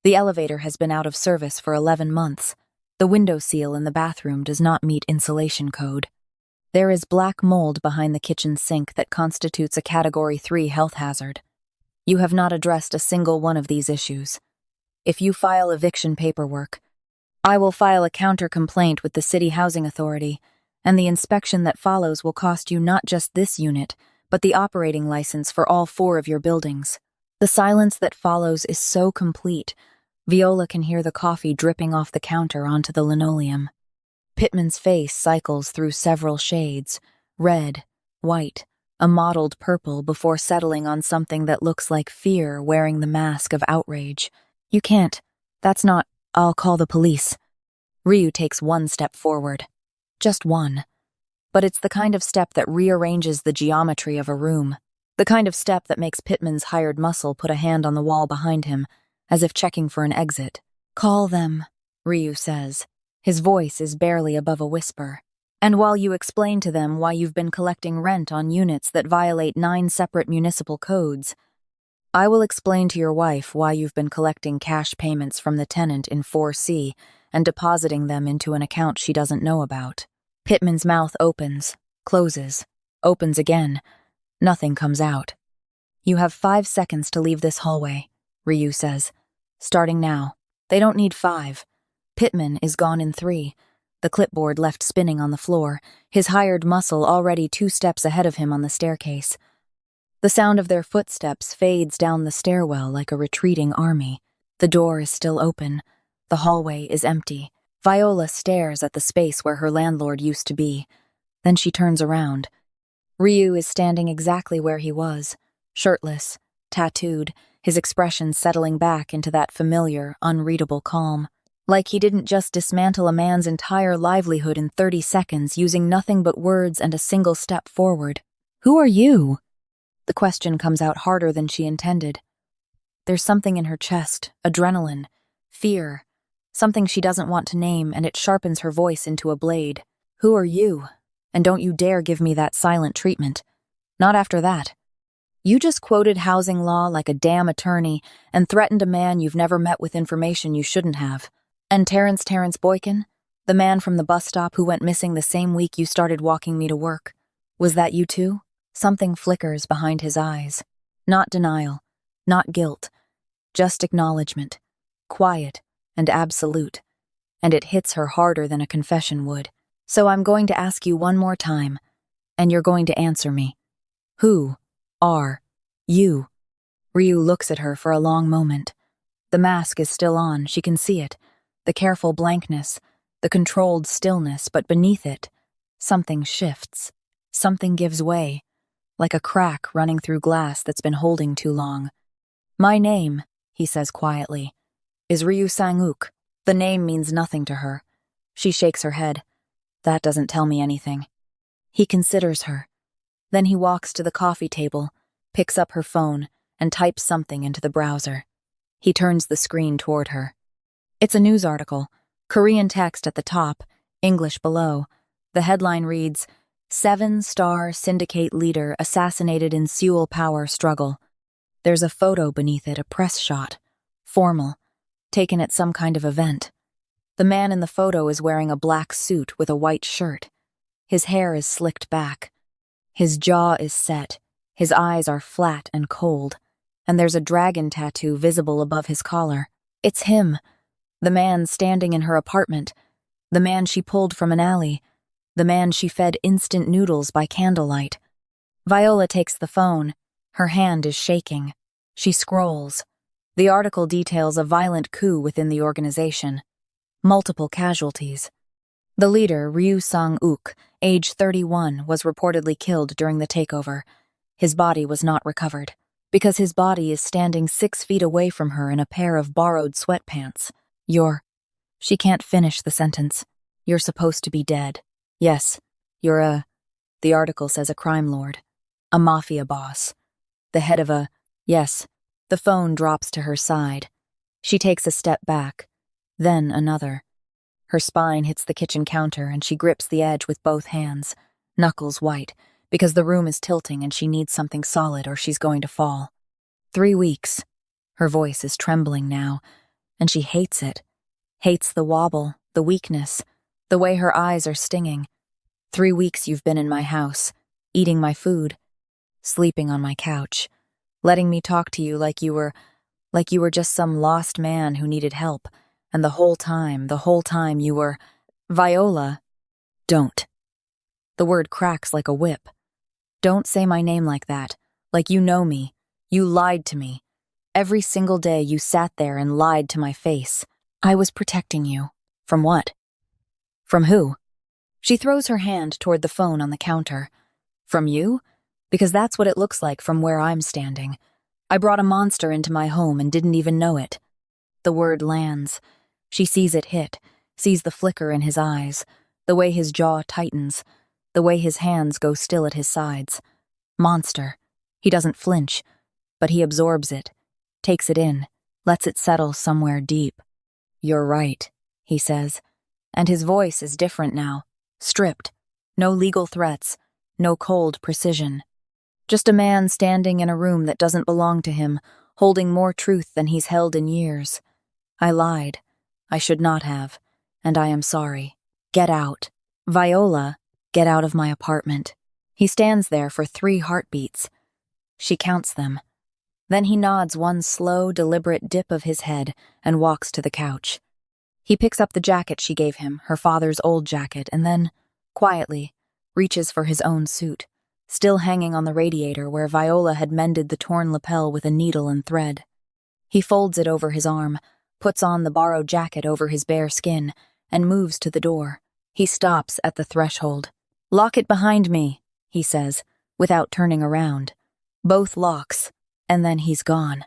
The elevator has been out of service for 11 months. The window seal in the bathroom does not meet insulation code. There is black mold behind the kitchen sink that constitutes a Category 3 health hazard. You have not addressed a single one of these issues. If you file eviction paperwork, I will file a counter-complaint with the City Housing Authority, and the inspection that follows will cost you not just this unit, but the operating license for all 4 of your buildings. The silence that follows is so complete, Viola can hear the coffee dripping off the counter onto the linoleum. Pittman's face cycles through several shades, red, white, a mottled purple before settling on something that looks like fear wearing the mask of outrage. You can't. That's not. I'll call the police. Ryu takes 1 step forward. Just 1. But it's the kind of step that rearranges the geometry of a room. The kind of step that makes Pittman's hired muscle put a hand on the wall behind him, as if checking for an exit. "Call them," Ryu says. His voice is barely above a whisper. "And while you explain to them why you've been collecting rent on units that violate 9 separate municipal codes, I will explain to your wife why you've been collecting cash payments from the tenant in 4C and depositing them into an account she doesn't know about." Pittman's mouth opens, closes, opens again. Nothing comes out. "You have 5 seconds to leave this hallway," Ryu says. "Starting now." They don't need 5. Pittman is gone in 3, the clipboard left spinning on the floor, his hired muscle already 2 steps ahead of him on the staircase. The sound of their footsteps fades down the stairwell like a retreating army. The door is still open. The hallway is empty. Viola stares at the space where her landlord used to be. Then she turns around. Ryu is standing exactly where he was, shirtless, tattooed, his expression settling back into that familiar, unreadable calm. Like he didn't just dismantle a man's entire livelihood in 30 seconds using nothing but words and a single step forward. "Who are you?" The question comes out harder than she intended. There's something in her chest, adrenaline, fear, something she doesn't want to name, and it sharpens her voice into a blade. "Who are you? And don't you dare give me that silent treatment. Not after that. You just quoted housing law like a damn attorney and threatened a man you've never met with information you shouldn't have. And Terrence Boykin, the man from the bus stop who went missing the same week you started walking me to work, was that you too?" Something flickers behind his eyes. Not denial, not guilt, just acknowledgement, quiet and absolute, and it hits her harder than a confession would. "So I'm going to ask you one more time, and you're going to answer me. Who are you?" Ryu looks at her for a long moment. The mask is still on, she can see it, the careful blankness, the controlled stillness, but beneath it, something shifts, something gives way, like a crack running through glass that's been holding too long. "My name," he says quietly, "is Ryu Sang-Ook." The name means nothing to her. She shakes her head. "That doesn't tell me anything." He considers her. Then he walks to the coffee table, picks up her phone, and types something into the browser. He turns the screen toward her. It's a news article, Korean text at the top, English below. The headline reads, "Seven-Star Syndicate leader assassinated in Seoul power struggle." There's a photo beneath it, a press shot, formal, taken at some kind of event. The man in the photo is wearing a black suit with a white shirt. His hair is slicked back. His jaw is set, his eyes are flat and cold, and there's a dragon tattoo visible above his collar. It's him, the man standing in her apartment, the man she pulled from an alley, the man she fed instant noodles by candlelight. Viola takes the phone. Her hand is shaking. She scrolls. The article details a violent coup within the organization. Multiple casualties. The leader, Ryu Sang-Ook, age 31, was reportedly killed during the takeover. His body was not recovered, because his body is standing 6 feet away from her in a pair of borrowed sweatpants. She can't finish the sentence. "You're supposed to be dead. Yes, the article says a crime lord. A mafia boss. The head of a, yes." The phone drops to her side. She takes a step back, then another. Her spine hits the kitchen counter and she grips the edge with both hands, knuckles white, because the room is tilting and she needs something solid or she's going to fall. 3 weeks. Her voice is trembling now, and she hates it. Hates the wobble, the weakness, the way her eyes are stinging. 3 weeks you've been in my house, eating my food, sleeping on my couch, letting me talk to you like you were just some lost man who needed help, and the whole time you were— Viola, don't. The word cracks like a whip. Don't say my name like that, like you know me. You lied to me. Every single day you sat there and lied to my face. I was protecting you. From what? From who? She throws her hand toward the phone on the counter. From you? Because that's what it looks like from where I'm standing. I brought a monster into my home and didn't even know it. The word lands. She sees it hit, sees the flicker in his eyes, the way his jaw tightens, the way his hands go still at his sides. Monster. He doesn't flinch, but he absorbs it, takes it in. lets it settle somewhere deep. "You're right," he says, and his voice is different now, stripped. No legal threats, no cold precision. Just a man standing in a room that doesn't belong to him, holding more truth than he's held in years. "I lied. I should not have, and I am sorry. Get out. Viola, get out of my apartment." He stands there for 3 heartbeats. She counts them. Then he nods one slow, deliberate dip of his head and walks to the couch. He picks up the jacket she gave him, her father's old jacket, and then, quietly, reaches for his own suit, still hanging on the radiator where Viola had mended the torn lapel with a needle and thread. He folds it over his arm, puts on the borrowed jacket over his bare skin, and moves to the door. He stops at the threshold. "Lock it behind me," he says, without turning around. Both locks, and then he's gone.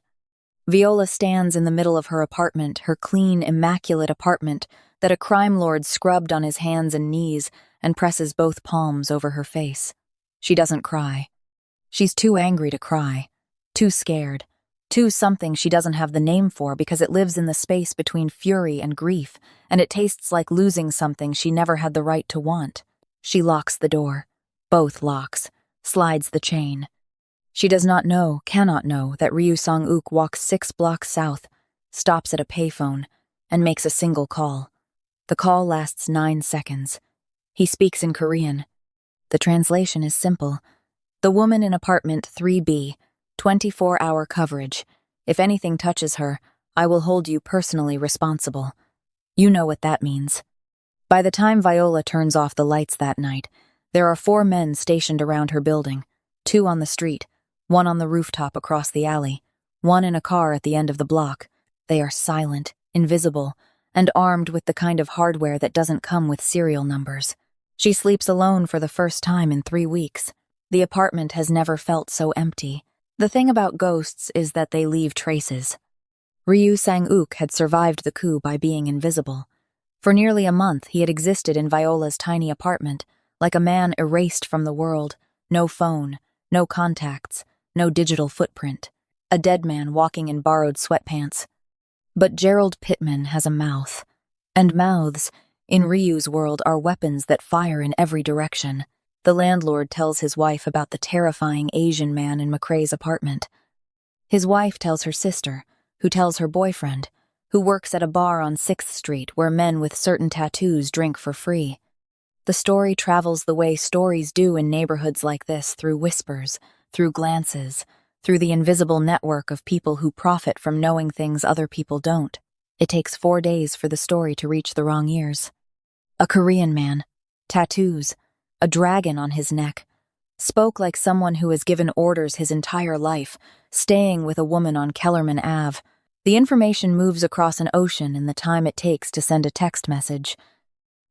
Viola stands in the middle of her apartment, her clean, immaculate apartment that a crime lord scrubbed on his hands and knees and presses both palms over her face. She doesn't cry. She's too angry to cry, too scared, too something she doesn't have the name for because it lives in the space between fury and grief, and it tastes like losing something she never had the right to want. She locks the door, both locks, slides the chain. She does not know, cannot know, that Ryu Sang-Ook walks 6 blocks south, stops at a payphone, and makes a single call. The call lasts 9 seconds. He speaks in Korean. The translation is simple. "The woman in apartment 3B, 24-hour coverage. If anything touches her, I will hold you personally responsible." You know what that means. By the time Viola turns off the lights that night, there are 4 men stationed around her building, 2 on the street, 1 on the rooftop across the alley, 1 in a car at the end of the block. They are silent, invisible, and armed with the kind of hardware that doesn't come with serial numbers. She sleeps alone for the first time in 3 weeks. The apartment has never felt so empty. The thing about ghosts is that they leave traces. Ryu Sang-Ook had survived the coup by being invisible. For nearly a month, he had existed in Viola's tiny apartment, like a man erased from the world, no phone, no contacts, no digital footprint, a dead man walking in borrowed sweatpants. But Gerald Pittman has a mouth, and mouths, in Ryu's world, are weapons that fire in every direction. The landlord tells his wife about the terrifying Asian man in McCray's apartment. His wife tells her sister, who tells her boyfriend, who works at a bar on 6th Street where men with certain tattoos drink for free. The story travels the way stories do in neighborhoods like this, through whispers, through glances, through the invisible network of people who profit from knowing things other people don't. It takes 4 days for the story to reach the wrong ears. A Korean man, tattoos, a dragon on his neck, spoke like someone who has given orders his entire life, staying with a woman on Kellerman Ave. The information moves across an ocean in the time it takes to send a text message.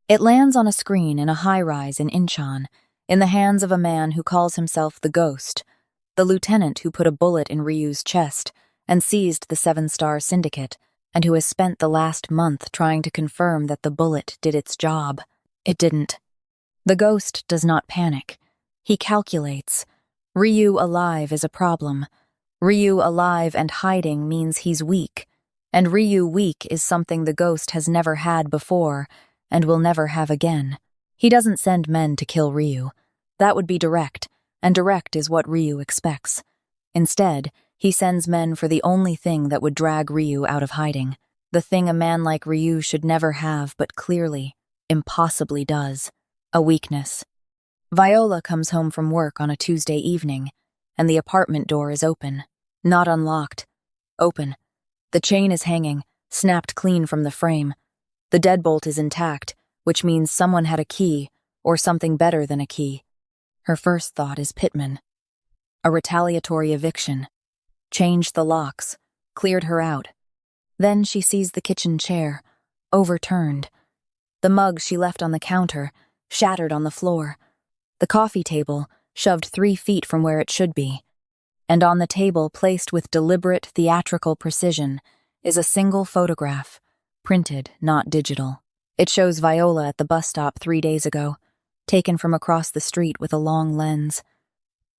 It lands on a screen in a high-rise in Incheon, in the hands of a man who calls himself the Ghost, the lieutenant who put a bullet in Ryu's chest and seized the Seven-Star Syndicate, and who has spent the last month trying to confirm that the bullet did its job. It didn't. The Ghost does not panic. He calculates. Ryu alive is a problem. Ryu alive and hiding means he's weak, and Ryu weak is something the Ghost has never had before and will never have again. He doesn't send men to kill Ryu. That would be direct, and direct is what Ryu expects. Instead, he sends men for the only thing that would drag Ryu out of hiding, the thing a man like Ryu should never have but clearly, impossibly does, a weakness. Viola comes home from work on a Tuesday evening, and the apartment door is open. Not unlocked. Open. The chain is hanging, snapped clean from the frame. The deadbolt is intact, which means someone had a key, or something better than a key. Her first thought is Pittman. A retaliatory eviction. Changed the locks, cleared her out. Then she sees the kitchen chair, overturned. The mug she left on the counter, shattered on the floor. The coffee table, shoved 3 feet from where it should be. And on the table, placed with deliberate theatrical precision, is a single photograph, printed, not digital. It shows Viola at the bus stop 3 days ago, taken from across the street with a long lens.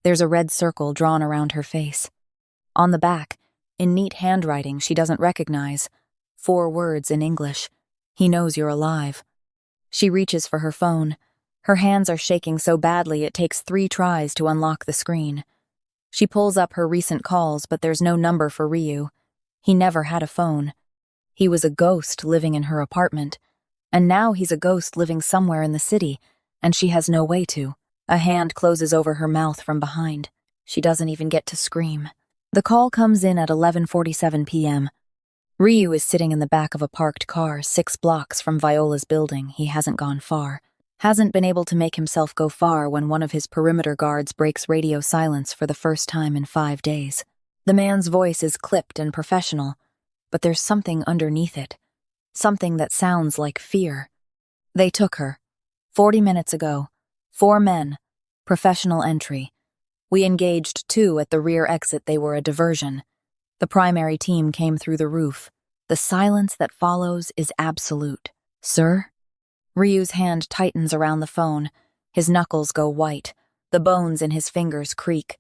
There's a red circle drawn around her face. On the back, in neat handwriting she doesn't recognize. 4 words in English. He knows you're alive. She reaches for her phone. Her hands are shaking so badly it takes 3 tries to unlock the screen. She pulls up her recent calls, but there's no number for Ryu. He never had a phone. He was a ghost living in her apartment. And now he's a ghost living somewhere in the city, and she has no way to. A hand closes over her mouth from behind. She doesn't even get to scream. The call comes in at 11:47 p.m. Ryu is sitting in the back of a parked car 6 blocks from Viola's building. He hasn't gone far. Hasn't been able to make himself go far when one of his perimeter guards breaks radio silence for the first time in 5 days. The man's voice is clipped and professional, but there's something underneath it. Something that sounds like fear. They took her. 40 minutes ago. 4 men. Professional entry. We engaged 2 at the rear exit. They were a diversion. The primary team came through the roof. The silence that follows is absolute. Sir? Ryu's hand tightens around the phone. His knuckles go white. The bones in his fingers creak.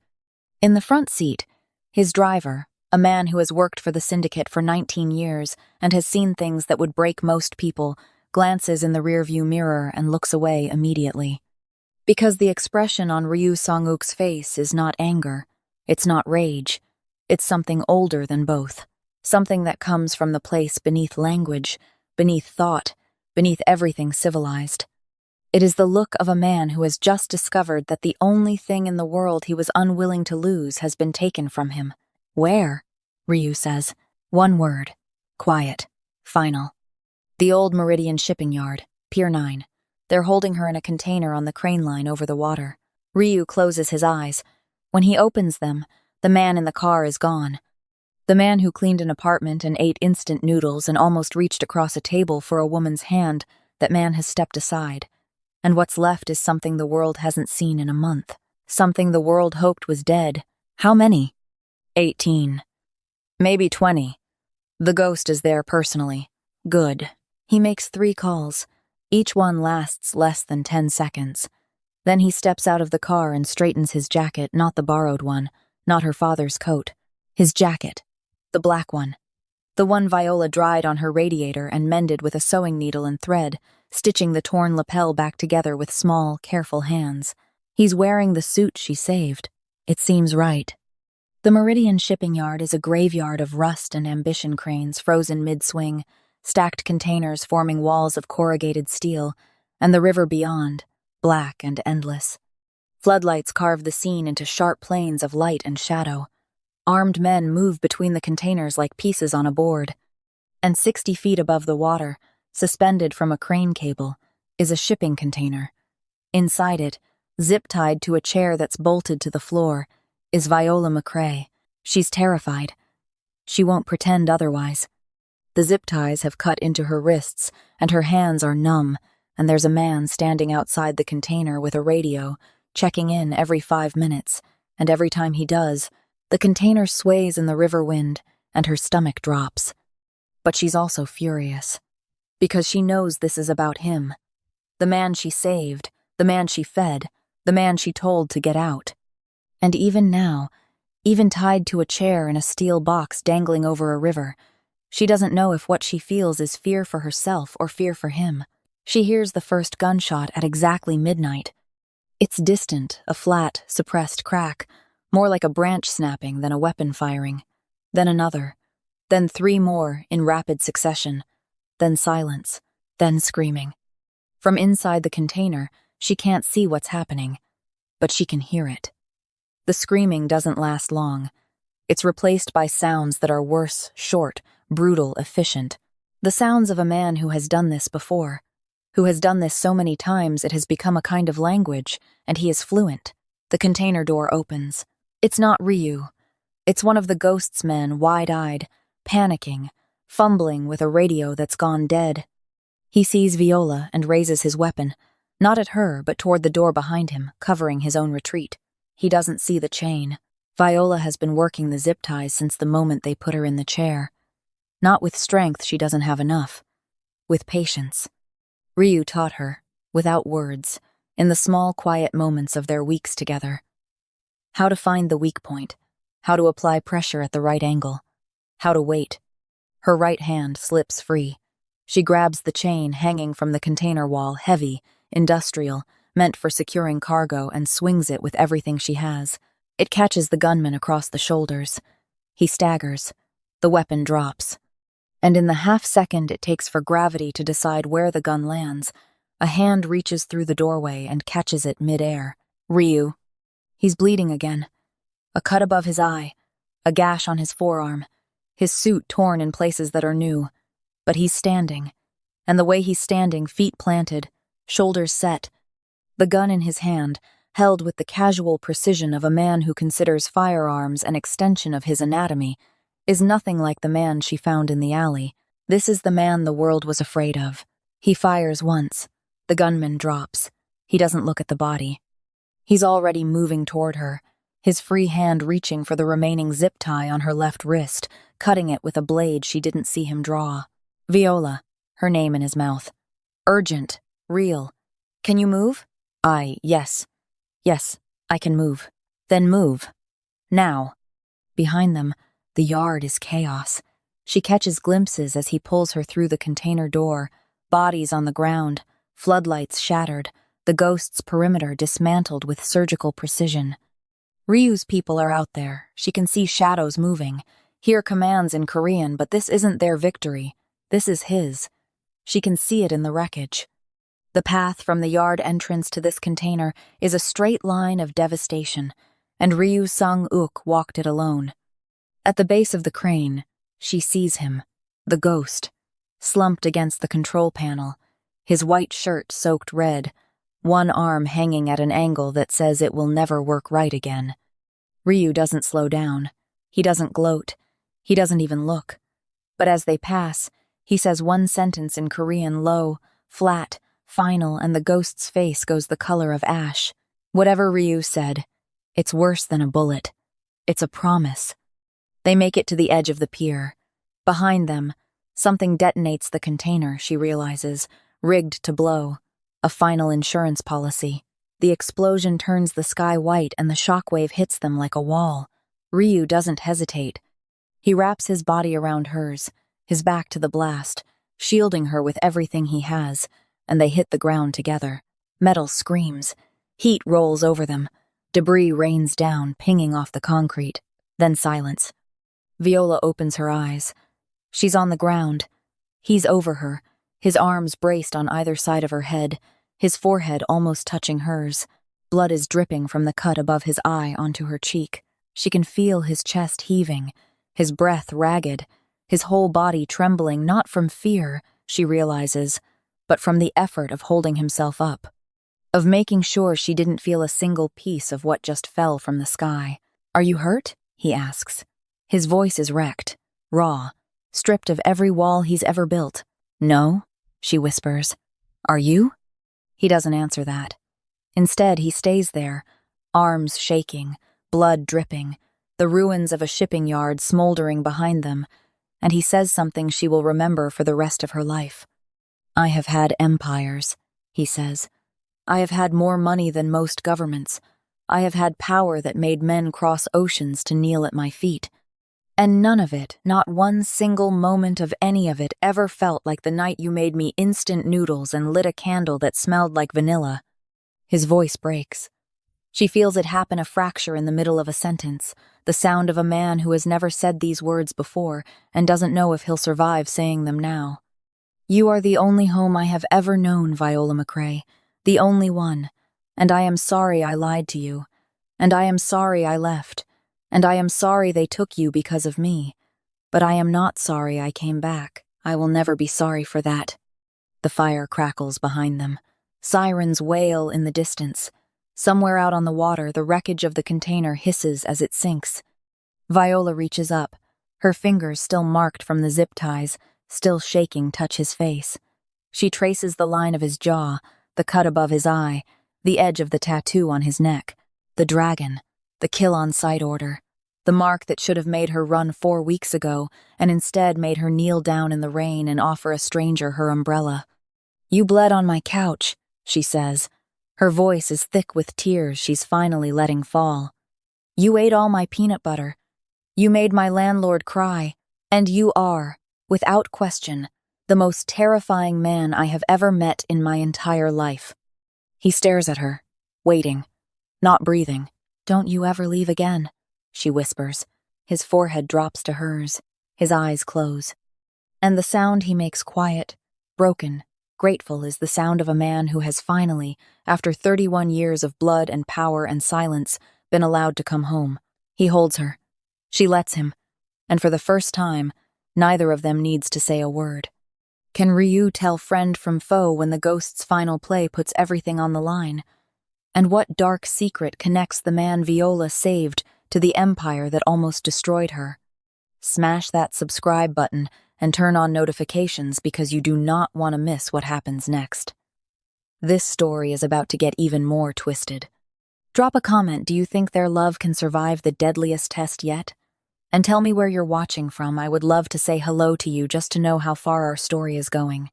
In the front seat, his driver, a man who has worked for the Syndicate for 19 years and has seen things that would break most people, glances in the rearview mirror and looks away immediately. Because the expression on Ryu Sang-Ook's face is not anger, it's not rage, it's something older than both. Something that comes from the place beneath language, beneath thought, beneath everything civilized. It is the look of a man who has just discovered that the only thing in the world he was unwilling to lose has been taken from him. Where? Ryu says. 1 word. Quiet. Final. The old Meridian shipping yard, Pier 9. They're holding her in a container on the crane line over the water. Ryu closes his eyes. When he opens them, the man in the car is gone. The man who cleaned an apartment and ate instant noodles and almost reached across a table for a woman's hand, that man has stepped aside. And what's left is something the world hasn't seen in a month. Something the world hoped was dead. How many? 18. Maybe 20. The ghost is there personally. Good. He makes 3 calls. Each one lasts less than 10 seconds. Then he steps out of the car and straightens his jacket, not the borrowed one, not her father's coat. His jacket. The black one. The one Viola dried on her radiator and mended with a sewing needle and thread, stitching the torn lapel back together with small, careful hands. He's wearing the suit she saved. It seems right. The Meridian shipping yard is a graveyard of rust and ambition cranes frozen mid-swing, stacked containers forming walls of corrugated steel, and the river beyond, black and endless. Floodlights carve the scene into sharp planes of light and shadow. Armed men move between the containers like pieces on a board. And 60 feet above the water, suspended from a crane cable, is a shipping container. Inside it, zip-tied to a chair that's bolted to the floor, is Viola McCray. She's terrified. She won't pretend otherwise. The zip ties have cut into her wrists, and her hands are numb, and there's a man standing outside the container with a radio, checking in every 5 minutes, and every time he does, the container sways in the river wind, and her stomach drops. But she's also furious, because she knows this is about him. The man she saved, the man she fed, the man she told to get out. And even now, even tied to a chair in a steel box dangling over a river, she doesn't know if what she feels is fear for herself or fear for him. She hears the first gunshot at exactly midnight. It's distant, a flat, suppressed crack, more like a branch snapping than a weapon firing. Then another. Then 3 more, in rapid succession. Then silence. Then screaming. From inside the container, she can't see what's happening, but she can hear it. The screaming doesn't last long. It's replaced by sounds that are worse, short, brutal, efficient. The sounds of a man who has done this before, who has done this so many times it has become a kind of language, and he is fluent. The container door opens. It's not Ryu. It's one of the ghost's men, wide-eyed, panicking, fumbling with a radio that's gone dead. He sees Viola and raises his weapon, not at her, but toward the door behind him, covering his own retreat. He doesn't see the chain. Viola has been working the zip ties since the moment they put her in the chair. Not with strength, she doesn't have enough. With patience. Ryu taught her, without words, in the small, quiet moments of their weeks together. How to find the weak point, how to apply pressure at the right angle, how to wait. Her right hand slips free. She grabs the chain hanging from the container wall, heavy, industrial, meant for securing cargo, and swings it with everything she has. It catches the gunman across the shoulders. He staggers. The weapon drops. And in the half-second it takes for gravity to decide where the gun lands, a hand reaches through the doorway and catches it mid-air. Ryu. He's bleeding again. A cut above his eye, a gash on his forearm, his suit torn in places that are new. But he's standing. And the way he's standing, feet planted, shoulders set, the gun in his hand, held with the casual precision of a man who considers firearms an extension of his anatomy, is nothing like the man she found in the alley. This is the man the world was afraid of. He fires once. The gunman drops. He doesn't look at the body. He's already moving toward her, his free hand reaching for the remaining zip tie on her left wrist, cutting it with a blade she didn't see him draw. Viola, her name in his mouth. Urgent. Real. Can you move? Yes. Yes, I can move. Then move. Now. Behind them, the yard is chaos. She catches glimpses as he pulls her through the container door, bodies on the ground, floodlights shattered, the ghost's perimeter dismantled with surgical precision. Ryu's people are out there. She can see shadows moving, hear commands in Korean, but this isn't their victory. This is his. She can see it in the wreckage. The path from the yard entrance to this container is a straight line of devastation, and Ryu Sang-Ook walked it alone. At the base of the crane, she sees him, the ghost, slumped against the control panel, his white shirt soaked red, one arm hanging at an angle that says it will never work right again. Ryu doesn't slow down. He doesn't gloat. He doesn't even look. But as they pass, he says one sentence in Korean, low, flat, final, and the ghost's face goes the color of ash. Whatever Ryu said, it's worse than a bullet. It's a promise. They make it to the edge of the pier. Behind them, something detonates the container, she realizes, rigged to blow. A final insurance policy. The explosion turns the sky white and the shockwave hits them like a wall. Ryu doesn't hesitate. He wraps his body around hers, his back to the blast, shielding her with everything he has, and they hit the ground together. Metal screams. Heat rolls over them. Debris rains down, pinging off the concrete. Then silence. Viola opens her eyes. She's on the ground. He's over her, his arms braced on either side of her head, his forehead almost touching hers. Blood is dripping from the cut above his eye onto her cheek. She can feel his chest heaving, his breath ragged, his whole body trembling, not from fear, she realizes, but from the effort of holding himself up, of making sure she didn't feel a single piece of what just fell from the sky. "Are you hurt?" he asks. His voice is wrecked, raw, stripped of every wall he's ever built. "No," she whispers. "Are you?" He doesn't answer that. Instead, he stays there, arms shaking, blood dripping, the ruins of a shipping yard smoldering behind them, and he says something she will remember for the rest of her life. "I have had empires," he says. "I have had more money than most governments. I have had power that made men cross oceans to kneel at my feet. And none of it, not one single moment of any of it, ever felt like the night you made me instant noodles and lit a candle that smelled like vanilla." His voice breaks. She feels it happen, a fracture in the middle of a sentence, the sound of a man who has never said these words before and doesn't know if he'll survive saying them now. "You are the only home I have ever known, Viola McCray, the only one, and I am sorry I lied to you, and I am sorry I left, and I am sorry they took you because of me, but I am not sorry I came back. I will never be sorry for that." The fire crackles behind them. Sirens wail in the distance. Somewhere out on the water, the wreckage of the container hisses as it sinks. Viola reaches up. Her fingers, still marked from the zip ties, still shaking, touch his face. She traces the line of his jaw, the cut above his eye, the edge of the tattoo on his neck, the dragon, the kill-on-sight order, the mark that should have made her run 4 weeks ago and instead made her kneel down in the rain and offer a stranger her umbrella. "You bled on my couch," she says. Her voice is thick with tears she's finally letting fall. "You ate all my peanut butter. You made my landlord cry. And you are, without question, the most terrifying man I have ever met in my entire life. He stares at her, waiting, not breathing. Don't you ever leave again, she whispers. His forehead drops to hers, his eyes close. And the sound he makes quiet, broken, grateful is the sound of a man who has finally, after 31 years of blood and power and silence, been allowed to come home. He holds her. She lets him, and for the first time, neither of them needs to say a word. Can Ryu tell friend from foe when the ghost's final play puts everything on the line? And what dark secret connects the man Viola saved to the empire that almost destroyed her? Smash that subscribe button and turn on notifications because you do not want to miss what happens next. This story is about to get even more twisted. Drop a comment, do you think their love can survive the deadliest test yet? And tell me where you're watching from. I would love to say hello to you just to know how far our story is going.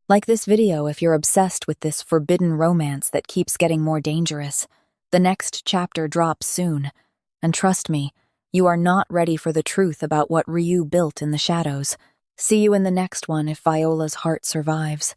Like this video if you're obsessed with this forbidden romance that keeps getting more dangerous. The next chapter drops soon. And trust me, you are not ready for the truth about what Ryu built in the shadows. See you in the next one if Viola's heart survives.